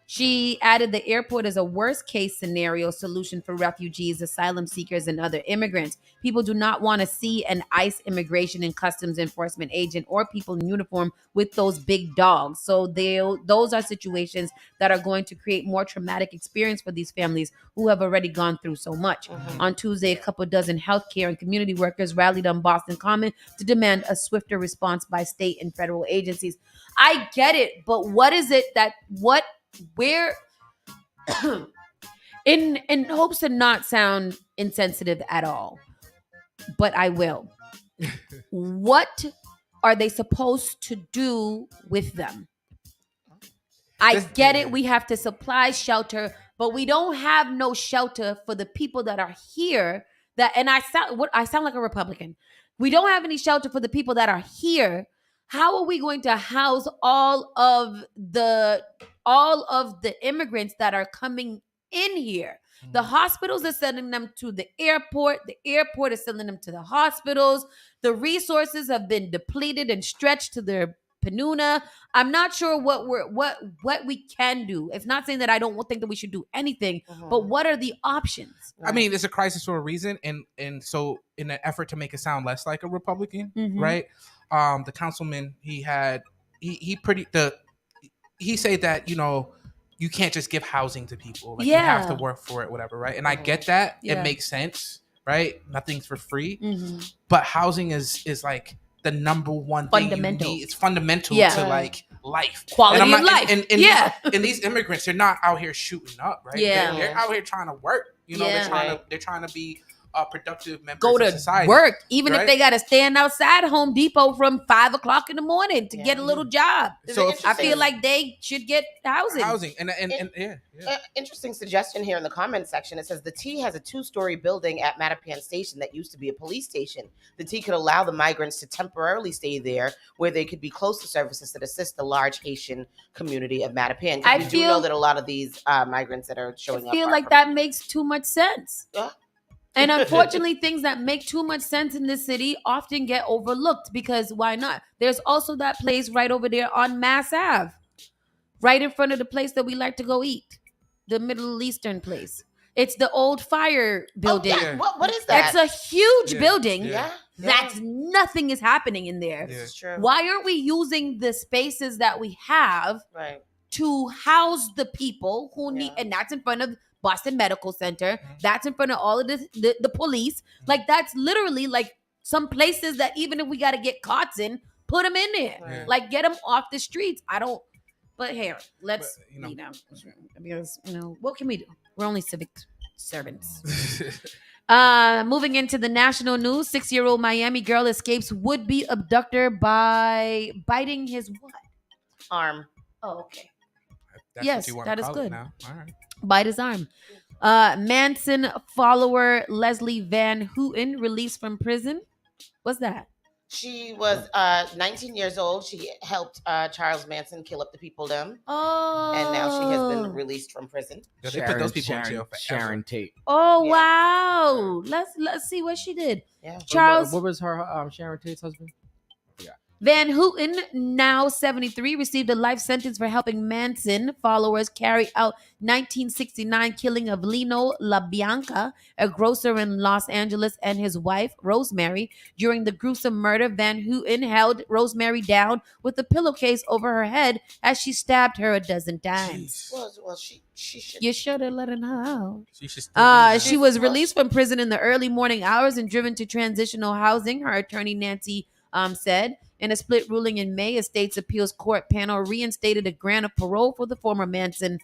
she added the airport is a worst case scenario solution for refugees, asylum seekers, and other immigrants. People do not want to see an ICE immigration and customs enforcement agent or people in uniform with those big dogs. So those are situations that are going to create more traumatic experience for these families who have already gone through so much. On Tuesday, a couple dozen healthcare and community workers rallied on Boston Common to demand a swifter response by state and federal agencies. I get it, but what is it that where in hopes to not sound insensitive at all, but I will. What are they supposed to do with them? I get it. We have to supply shelter, but we don't have no shelter for the people that are here. I sound like a Republican. We don't have any shelter for the people that are here. How are we going to house all of the immigrants that are coming in here? The hospitals are sending them to the airport. The airport is sending them to the hospitals. The resources have been depleted and stretched to their panuna. I'm not sure what we can do. It's not saying that I don't think that we should do anything, but what are the options? I mean, it's a crisis for a reason, and so in an effort to make it sound less like a Republican, right? The councilman he said that, you know, you can't just give housing to people. Like, you have to work for it, whatever, right? And I get that. It makes sense, right? Nothing's for free. But housing is like the number one thing you need. It's fundamental to like life. Quality of life. And these immigrants, they're not out here shooting up, right? Yeah. They're out here trying to work. You know, they're trying to be productive members Go of to society. work, even right? if they got to stand outside Home Depot from 5:00 in the morning to get a little job. So I feel like they should get housing. And interesting suggestion here in the comment section. It says the T has a 2-story building at Mattapan Station that used to be a police station. The T could allow the migrants to temporarily stay there, where they could be close to services that assist the large Haitian community of Mattapan. We do know that a lot of these migrants that are showing up. I feel like that makes too much sense. And unfortunately, things that make too much sense in this city often get overlooked because why not? There's also that place right over there on Mass Ave, right in front of the place that we like to go eat, the Middle Eastern place. It's the old fire building. Oh, yeah. What is that? It's a huge building. Yeah. That's nothing is happening in there. It's true. Why aren't we using the spaces that we have to house the people who need? And that's in front of Boston Medical Center. That's in front of all of the police. Like, that's literally like some places that even if we got to get cots in, put them in there. Yeah. Like, get them off the streets. I don't. But here, let's But, because what can we do? We're only civic servants. Moving into the national news, 6-year-old Miami girl escapes would-be abductor by biting his what? Arm. Oh, okay. That's Yes, what you want that to is call good. it now. All right. Bite his arm. Manson follower Leslie Van Houten released from prison. What's that? She was 19 years old. She helped Charles Manson kill up the people them. Oh. And now she has been released from prison. Yeah, they put those people in jail forever. Sharon Tate. Oh wow! Let's see what she did. Yeah. Charles. What was her Sharon Tate's husband? Van Houten, now 73, received a life sentence for helping Manson followers carry out 1969 killing of Lino LaBianca, a grocer in Los Angeles, and his wife, Rosemary. During the gruesome murder, Van Houten held Rosemary down with a pillowcase over her head as she stabbed her a dozen times. Well, she should. You should have let her out. She should still She was released from prison in the early morning hours and driven to transitional housing, her attorney Nancy said. In a split ruling in May, a state's appeals court panel reinstated a grant of parole for the former Manson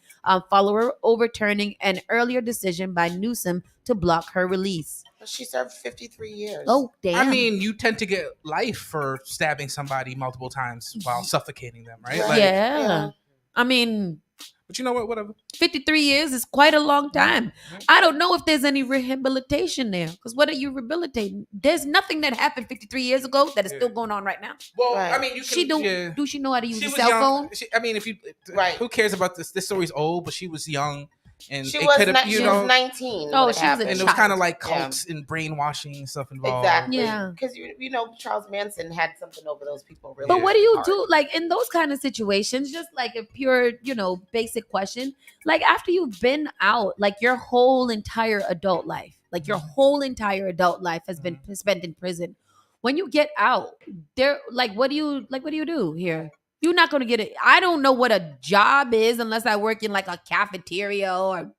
follower, overturning an earlier decision by Newsom to block her release. She served 53 years. Oh, damn. I mean, you tend to get life for stabbing somebody multiple times while suffocating them, right? Yeah. I mean, but you know what? Whatever. 53 years is quite a long time. I don't know if there's any rehabilitation there. Because what are you rehabilitating? There's nothing that happened 53 years ago that is still going on right now. Well, I mean, you can, do she know how to use she a was cell young. phone? I mean, if you who cares about this? This story's old, but she was young. And She it was could have, she was 19. Oh, when it she was a happened. and it was kind of like cults and brainwashing and stuff involved. Exactly. Yeah. Because Charles Manson had something over those people. Really. But what do you hard. do, like, in those kind of situations? Just like a pure, basic question. Like, after you've been out, like, your whole entire adult life, has been spent in prison. When you get out, what do you do here? You're not going to get it. I don't know what a job is unless I work in like a cafeteria or,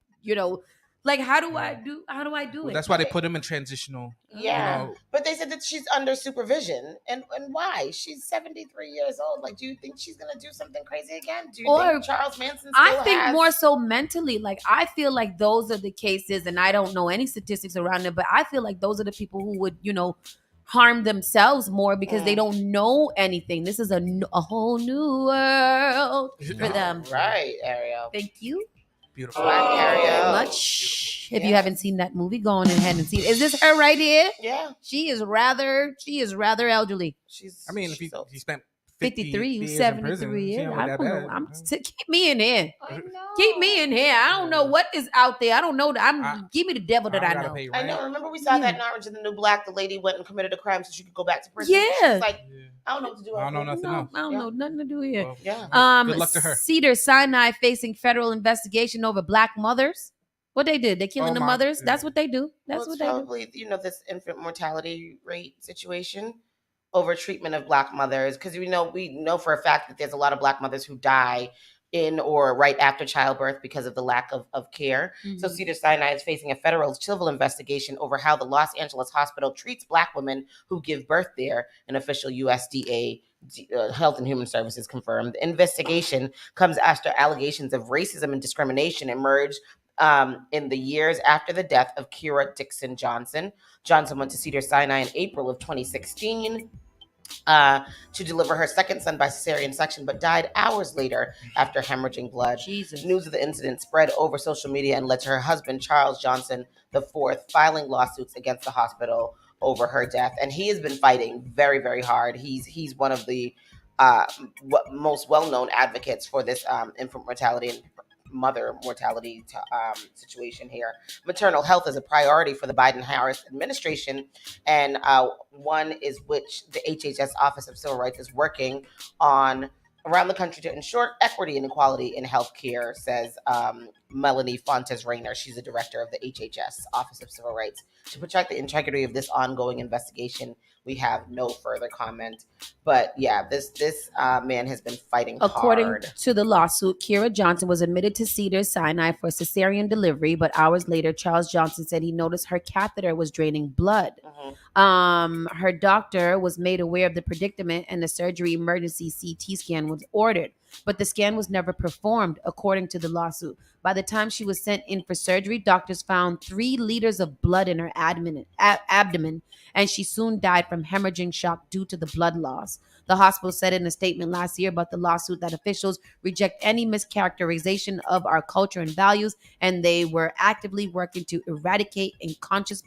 like, how do I do it? That's why they put him in transitional. Yeah, but they said that she's under supervision, and why? She's 73 years old. Like, do you think she's gonna do something crazy again? Do you think Charles Manson? I think more so mentally. Like, I feel like those are the cases, and I don't know any statistics around it, but I feel like those are the people who would, harm themselves more because they don't know anything. This is a whole new world for them. Right, Ariel. Thank you. Beautiful. Ariel. Much. If you haven't seen that movie, go on ahead and see it. Is this her right here? Yeah. She is rather elderly. She's. I mean, if you spent 53, 73 years. I I don't know. Keep me in here. Keep me in here. I don't know what is out there. I don't know. Give me the devil that I know. I know. Remember we saw that in Orange and the New Black. The lady went and committed a crime so she could go back to prison. Yeah. She was like, I don't know what to do. I don't know nothing else. I don't know nothing to do here. Well, yeah. Good luck to her. Cedar Sinai facing federal investigation over black mothers. What they did? They killing the mothers. Yeah. That's what they do. That's what they probably, do. This infant mortality rate situation. Over treatment of black mothers, because we know for a fact that there's a lot of black mothers who die in or right after childbirth because of the lack of care. Mm-hmm. So Cedar Sinai is facing a federal civil investigation over how the Los Angeles hospital treats black women who give birth there, an official USDA Health and Human Services confirmed. The investigation comes after allegations of racism and discrimination emerged in the years after the death of Kira Dixon Johnson. Johnson went to Cedar Sinai in April of 2016 to deliver her second son by cesarean section, but died hours later after hemorrhaging blood. Jesus. News of the incident spread over social media and led to her husband, Charles Johnson IV, filing lawsuits against the hospital over her death. And he has been fighting very, very hard. He's one of the most well-known advocates for this infant mortality and mother mortality situation here. Maternal health is a priority for the Biden-Harris administration, and one is which the HHS Office of Civil Rights is working on around the country to ensure equity and equality in healthcare, says Melanie Fontes Rayner. She's the director of the HHS Office of Civil Rights. To protect the integrity of this ongoing investigation, We have no further comment. But yeah, this man has been fighting According hard. to the lawsuit, Kira Johnson was admitted to Cedars-Sinai for cesarean delivery, but hours later, Charles Johnson said he noticed her catheter was draining blood. Her doctor was made aware of the predicament, and a surgery emergency CT scan was ordered, but the scan was never performed, according to the lawsuit. By the time she was sent in for surgery, doctors found 3 liters of blood in her abdomen, and she soon died from hemorrhaging shock due to the blood loss. The hospital said in a statement last year about the lawsuit that officials reject any mischaracterization of our culture and values, and they were actively working to eradicate unconscious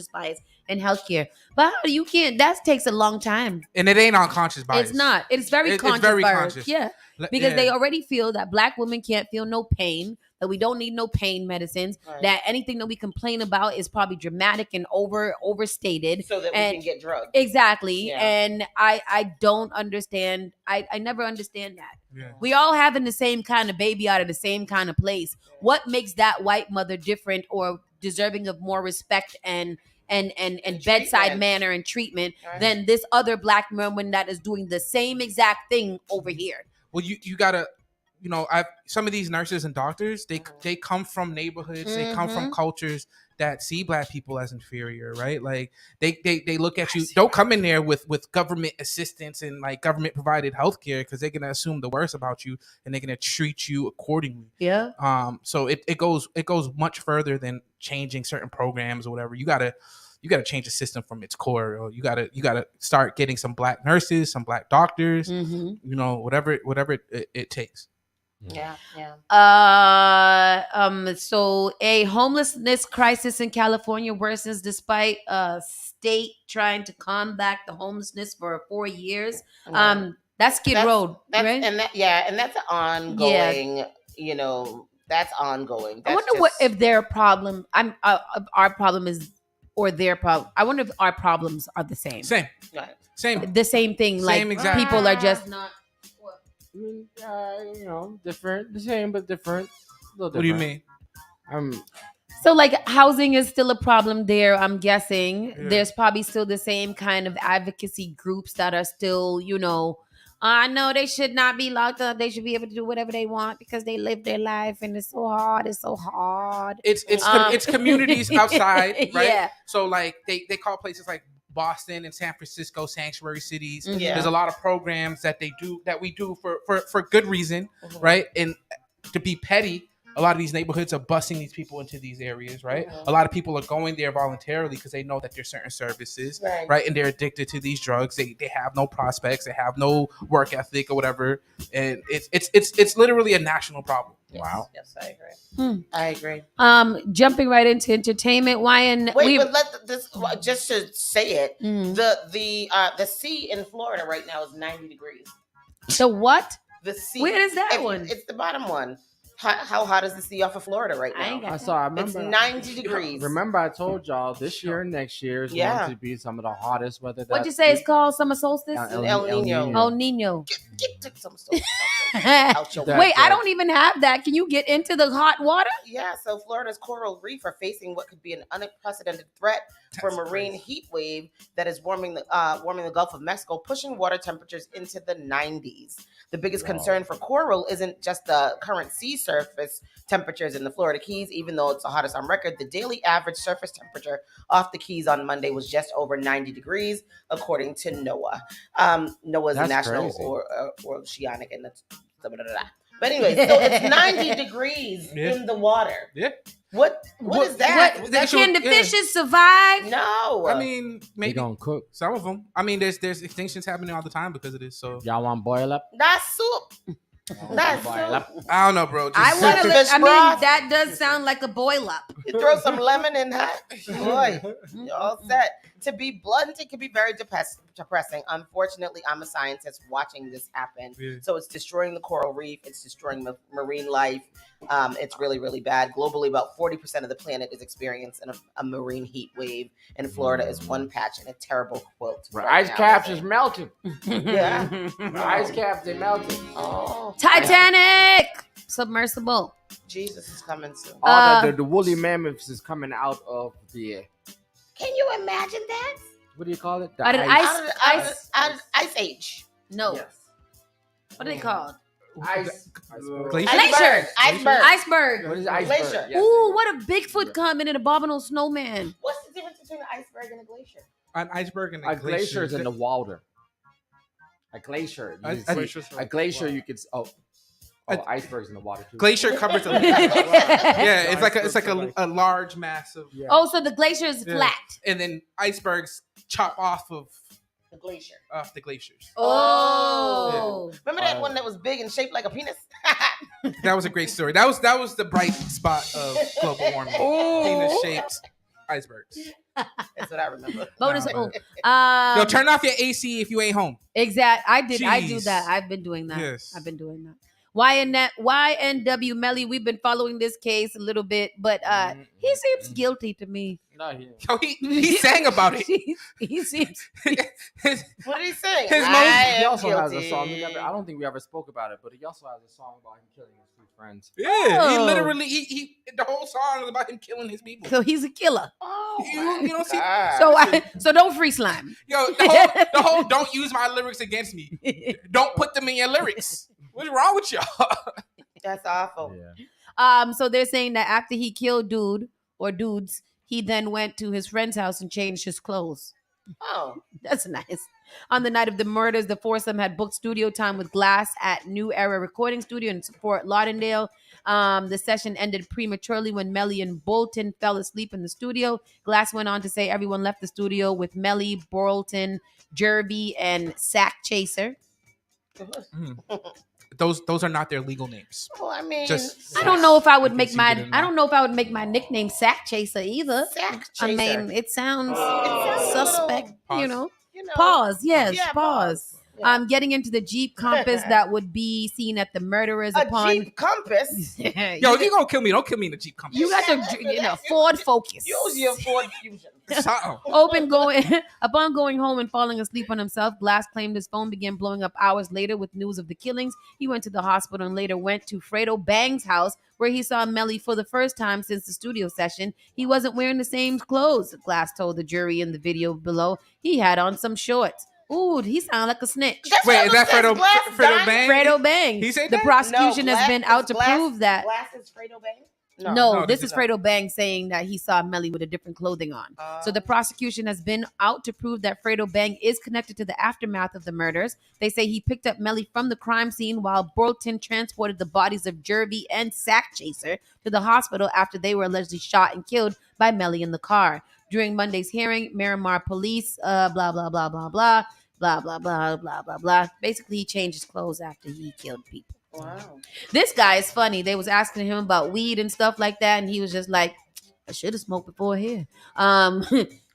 bias in healthcare. But you can't. That takes a long time. And it ain't unconscious bias. It's not. It's very conscious. It's very bias. conscious. Yeah. Because they already feel that Black women can't feel no pain, that we don't need no pain medicines, that anything that we complain about is probably dramatic and overstated. So that we can get drugs. Exactly. Yeah. And I don't understand. I never understand that. Yeah. We all having the same kind of baby out of the same kind of place. What makes that white mother different or deserving of more respect and bedside manner and treatment than this other Black woman that is doing the same exact thing over here? Well, you gotta, some of these nurses and doctors, they come from neighborhoods, they come from cultures that see Black people as inferior, right? Like they look at you. Don't come in there with government assistance and like government provided healthcare, because they're gonna assume the worst about you and they're gonna treat you accordingly. Yeah. So it goes much further than changing certain programs or whatever. You gotta change the system from its core. Or you gotta start getting some Black nurses, some Black doctors, whatever it takes. Yeah. So a homelessness crisis in California worsens despite state trying to combat the homelessness for 4 years. That's Skid Row, right? And that's an ongoing. That's ongoing. I wonder if their problem. Our problem is. Or their problem. I wonder if our problems are the same. Same. The same thing. Same like exact. People are just not. Different. The same, but different. What do you mean? So like housing is still a problem there, I'm guessing. Yeah. There's probably still the same kind of advocacy groups that are still, I know they should not be locked up. They should be able to do whatever they want because they live their life and it's so hard. It's so hard. It's communities outside, right? Yeah. So like they call places like Boston and San Francisco sanctuary cities. Yeah. There's a lot of programs that we do for good reason, right? And to be petty, a lot of these neighborhoods are busing these people into these areas, right? A lot of people are going there voluntarily because they know that there's certain services, right? And they're addicted to these drugs. They have no prospects. They have no work ethic or whatever. And it's literally a national problem. Wow. Yes, I agree. Jumping right into entertainment. Just to say it, the sea in Florida right now is 90 degrees. The what? The sea. Where is that one? It's the bottom one. How hot is the sea off of Florida right now? I remember. It's 90 degrees. Remember, I told y'all this year and next year is going to be some of the hottest weather. What'd you say it's called? Summer solstice? El Nino. El Nino. Get some solstice out your Wait, I don't even have that. Can you get into the hot water? Yeah, so Florida's coral reef are facing what could be an unprecedented threat for a marine heat wave that is warming the Gulf of Mexico, pushing water temperatures into the 90s. The biggest concern for coral isn't just the current sea surface temperatures in the Florida Keys, even though it's the hottest on record. The daily average surface temperature off the Keys on Monday was just over 90 degrees, according to NOAA. NOAA is the National Oceanic and that's blah, blah, blah, blah. But anyway, so it's 90 degrees in the water. Yeah. What is that? Can the fishes survive? No. I mean, maybe they don't cook. Some of them. I mean, there's extinctions happening all the time because of this. So y'all want boil up? That's soup. That's soup. I don't know, bro. I want to. I mean, that does sound like a boil up. You throw some lemon in that, boy, you're all set. To be blunt, it can be very depressing. Unfortunately, I'm a scientist watching this happen. Yeah. So it's destroying the coral reef. It's destroying marine life. It's really, really bad. Globally, about 40% of the planet is experiencing a marine heat wave. And Florida is one patch in a terrible quilt. Ice caps is melting. Yeah. Ice caps, they melting. Oh. Titanic! Submersible. Jesus is coming soon. The woolly mammoths is coming out of the air. Can you imagine that? What do you call it? The Out of Ice Age. No. Yes. What are they called? Glacier? Iceberg. What is iceberg? Glacier. Yes. Ooh, what a Bigfoot coming and a abominable snowman. What's the difference between an iceberg and a glacier? An iceberg and A glacier is in the water. A glacier. A glacier you could. Icebergs in the water too. Glacier covers. Yeah, it's like a large mass of. Yeah. Oh, so the glacier is flat. And then icebergs chop off of The glacier. Off the glaciers. Oh. Yeah. Remember that one that was big and shaped like a penis? That was a great story. That was the bright spot of global warming. Penis shaped icebergs. That's what I remember. Bonus. Yo, turn off your AC if you ain't home. Exact. I do Jeez. that. I've been doing that. Yes. I've been doing that. YNW Melly, we've been following this case a little bit, but he seems guilty to me. No, he sang about it. He seems. What did he say? He also has a song. I don't think we ever spoke about it, but he also has a song about him killing his two friends. Yeah, he literally he the whole song is about him killing his people. So he's a killer. You don't see. So don't free slime. Yo, the whole don't use my lyrics against me. Don't put them in your lyrics. What's wrong with y'all? That's awful. Yeah. So they're saying that after he killed dudes, he then went to his friend's house and changed his clothes. Oh, that's nice. On the night of the murders, the foursome had booked studio time with Glass at New Era Recording Studio in Fort Lauderdale. The session ended prematurely when Melly and Bolton fell asleep in the studio. Glass went on to say everyone left the studio with Melly, Bolton, Jerby, and Sack Chaser. Those are not their legal names. Well, I mean, I don't know if I would make my nickname Sack Chaser either. Sack I Chaser. mean, it sounds suspect, Pause. you know. You know. Pause. Yes, Yeah, pause. Yeah. Getting into the Jeep Compass that would be seen at the murderers A upon. Jeep Compass. Yo, if you're gonna kill me, don't kill me in a Jeep Compass. You got the Ford Focus. Use your Ford Fusion. Upon going home and falling asleep on himself, Glass claimed his phone began blowing up hours later with news of the killings. He went to the hospital and later went to Fredo Bang's house, where he saw Melly for the first time since the studio session. He wasn't wearing the same clothes, Glass told the jury in the video below. He had on some shorts. Ooh, he sounded like a snitch. Wait, is that Fredo Bang? Fredo Bang. He said the that? prosecution No, has been out to prove that. Glass is Fredo Bang? No, this is Fredo Bang saying that he saw Melly with a different clothing on. So the prosecution has been out to prove that Fredo Bang is connected to the aftermath of the murders. They say he picked up Melly from the crime scene while Burleton transported the bodies of Jerby and Sack Chaser to the hospital after they were allegedly shot and killed by Melly in the car. During Monday's hearing, Miramar police, blah, blah, blah, blah, blah, blah, blah, blah, blah, blah, blah. Basically, he changed his clothes after he killed people. Wow. This guy is funny. They was asking him about weed and stuff like that, and he was just like, I should have smoked before here.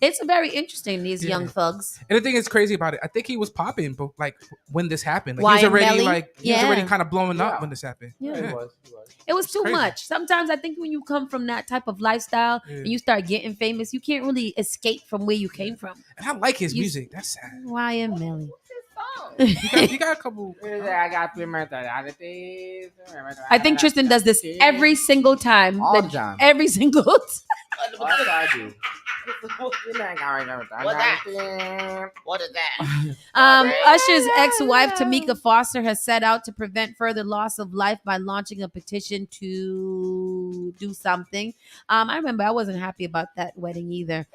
It's very interesting, these young thugs. And the thing is crazy about it, I think he was popping, but like when this happened, Why he was already Melly? he was already kind of blowing up when this happened. Yeah. He was. It was too crazy. much. Sometimes I think when you come from that type of lifestyle and you start getting famous, you can't really escape from where you came from. And I like his music. That's sad. Why am Melly? You got a couple. I think Tristan does this every single time. All the time. Every single time. That's what I do. What is that? Usher's ex-wife Tamika Foster has set out to prevent further loss of life by launching a petition to do something. I remember I wasn't happy about that wedding either.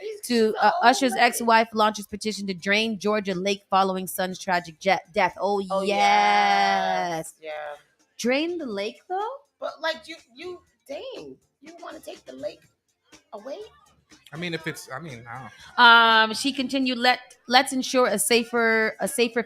Usher's ex-wife launches petition to drain Georgia lake following son's tragic death. Oh yes. Yeah. Drain the lake though? But like you want to take the lake away? I mean, I don't know. She continued, let's ensure a safer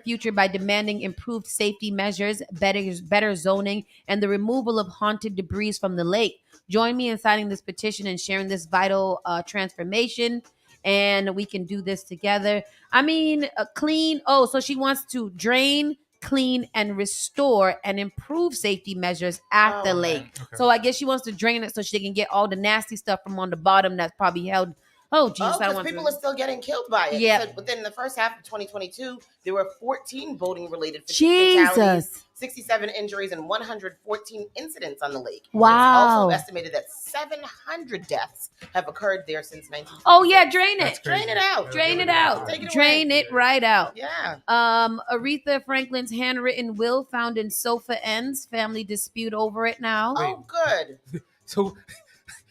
future by demanding improved safety measures, better zoning, and the removal of haunted debris from the lake. Join me in signing this petition and sharing this vital transformation, and we can do this together. I mean, clean. Oh, so she wants to drain, clean, and restore and improve safety measures at the lake. Okay. So I guess she wants to drain it so she can get all the nasty stuff from on the bottom that's probably held Oh, Jesus, I don't because want people to. are still getting killed by it. Yep. So within the first half of 2022, there were 14 boating-related Jesus. fatalities, 67 injuries, and 114 incidents on the lake. Wow. It's also estimated that 700 deaths have occurred there since 19. Oh yeah, drain it. Drain it out. Drain it out. Take it Drain away. it right out. Yeah. Aretha Franklin's handwritten will found in sofa ends. Family dispute over it now. Oh, good.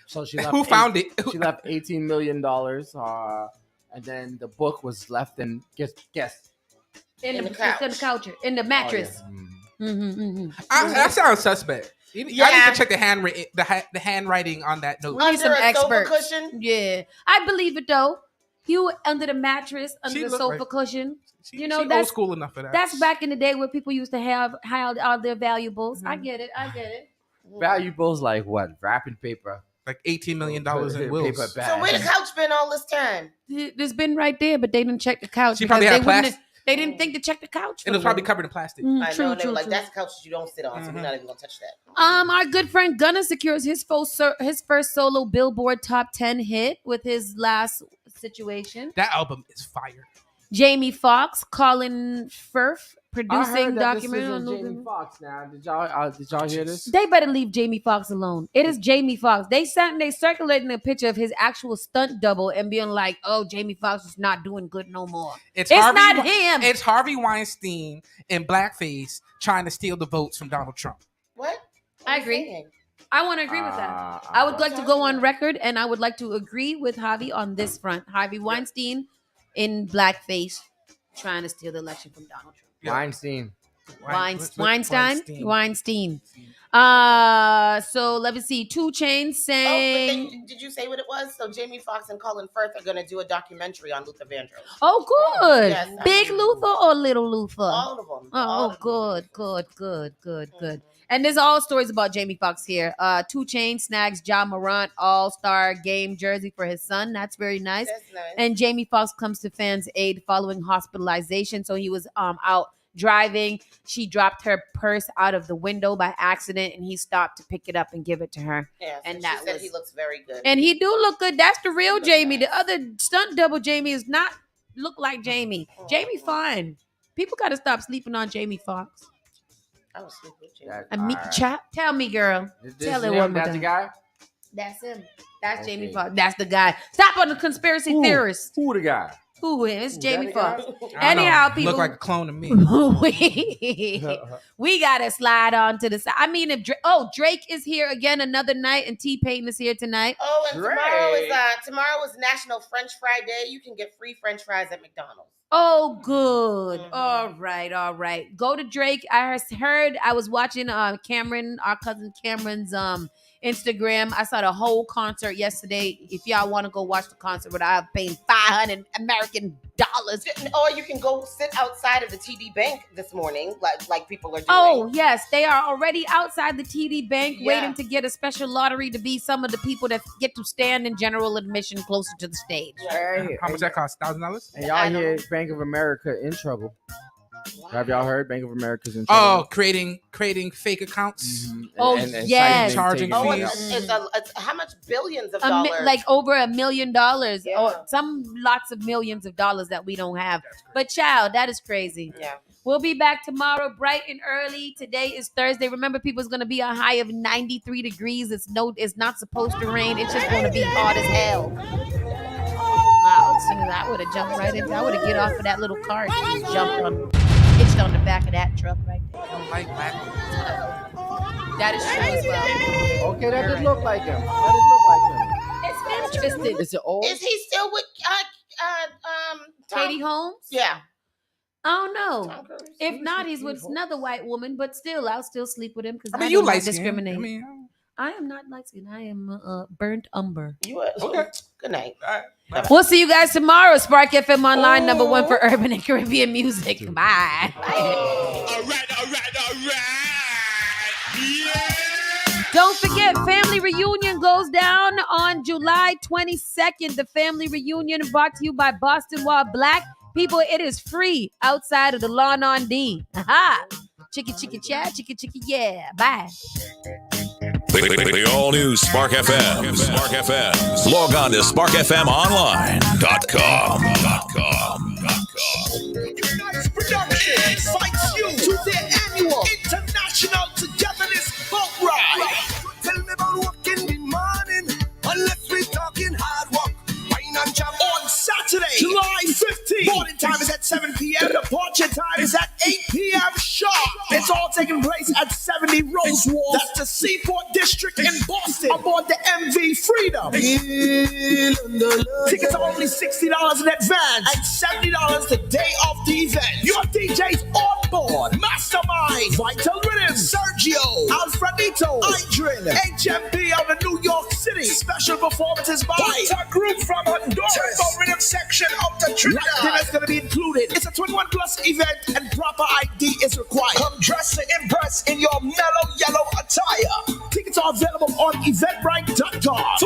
So she left. Who found it? She left $18 million, and then the book was left in guess. In the couch, in the mattress. Oh, yeah. That sounds suspect. I need to check the handwriting on that note. We need some Under a sofa experts. cushion? Yeah, I believe it though. You under the mattress, under She the look sofa right. cushion. She that's old school enough for that. That's back in the day where people used to hide all their valuables. I get it. Valuables like what? Wrapping paper. Like $18 million in wills. Paper bag. So where the couch been all this time? It's been right there, but they didn't check the couch. She probably because had plastic. They didn't think to check the couch. And it was probably covered in plastic. I know, and they were like, that's the couch that you don't sit on, so we're not even gonna touch that. Our good friend Gunna secures his first solo Billboard Top 10 hit with his last situation. That album is fire. Jamie Foxx, Colin Firth I producing heard that documentary this on isn't Jamie Foxx now. Did y'all hear this? They better leave Jamie Foxx alone. It is Jamie Foxx. They circulating a picture of his actual stunt double and being like, "Oh, Jamie Foxx is not doing good no more." It's not him. It's Harvey Weinstein in blackface trying to steal the votes from Donald Trump. What? I agree. I want to agree with that. I would like to go on record, and I would like to agree with Harvey on this front. Harvey Weinstein in blackface trying to steal the election from Donald Trump. Weinstein. Weinstein. So let me see. 2 Chainz saying. Oh, but did you say what it was? So Jamie Foxx and Colin Firth are gonna do a documentary on Luther Vandross. Oh, good. Yes, Big Luther or Little Luther? All of them. Good. And there's all stories about Jamie Foxx here. 2 Chainz snags Ja Morant All-Star Game jersey for his son. That's very nice. That's nice. And Jamie Foxx comes to fans' aid following hospitalization. So he was out driving. She dropped her purse out of the window by accident, and he stopped to pick it up and give it to her. Yeah, and she said he looks very good. And he do look good. That's the real Jamie. The other stunt double Jamie is not look like Jamie. Jamie fine. People got to stop sleeping on Jamie Foxx. I was sleeping with you. Tell me, girl. Tell it one more That's time. the guy? That's him. That's Okay. Jamie Foxx. That's the guy. Stop on the conspiracy theorists. Who the guy? Who is Jamie that the guy? Foxx? I don't know. Anyhow, people Look like a clone of me. we gotta slide on to the side. I mean, if Drake is here again another night, and T-Pain is here tonight. Oh, and tomorrow is National French Fry Day. You can get free French fries at McDonald's. Oh, good. All right. Go to Drake. I was watching our cousin Cameron's Instagram. I saw the whole concert yesterday. If y'all want to go watch the concert without paying $500 American dollars. Or you can go sit outside of the TD Bank this morning, like people are doing. Oh, yes. They are already outside the TD Bank Yeah. waiting to get a special lottery to be some of the people that get to stand in general admission closer to the stage. How much that cost? $1,000? And y'all hear Bank of America in trouble. Have y'all heard Bank of America's in trouble? Oh, creating fake accounts. Yes. Charging Oh, fees. it's how much billions of dollars? Like over $1 million, Yeah. or some lots of millions of dollars that we don't have. But child, that is crazy. Yeah. We'll be back tomorrow bright and early. Today is Thursday. Remember, people, it's going to be a high of 93 degrees. It's not supposed to rain. It's just going to be hot as hell. Wow, as soon as I would have jumped right into, I would have get off of that little cart and hitched on the back of that truck right there. I don't like black people. That is true as well. Okay, that does look like him. It's interesting. Is it old? Is he still with Katie Holmes? Yeah. I don't know. If not, he's with another white woman, but still, I'll still sleep with him because I mean, I you don't light-skinned. discriminate. I am not light skinned. I am burnt umber. You are. Okay. Good night. All right. We'll see you guys tomorrow. Spark FM Online, #1 for urban and Caribbean music. Bye. All right. Yeah. Don't forget, Family Reunion goes down on July 22nd. The Family Reunion brought to you by Boston Wild Black. People, it is free outside of the Lawn on D. Aha. Chicka, chicka, chat, chicka, chicka, yeah. Bye. The all-new Spark FM. Spark FM. Log on to sparkfmonline.com. Tonight's production invites you to their annual International Togetherness Boat Ride. Tell me about working the morning, unless we're talking hard work. Wine and jam on Saturday, July 15th. Boarding time is at 7 p.m. Departure time is at 8 p.m. sharp. It's all taking place at 70 Rose Wharf. That's the Seaport District in Boston. Aboard the MV Freedom. Tickets are only $60 in advance and $70 the day of the event. Your DJs on board: Mastermind, Vital Rhythm, Sergio, Alfredito, Idrin, HMP out of New York City. Special performances by a group from Honduras. Turbo Rhythm section of the Trinidad. Light dinner's gonna be included. It's a 21 plus event and proper ID is required. Come dressed to impress in your mellow yellow attire. Tickets are available on eventbrite.com.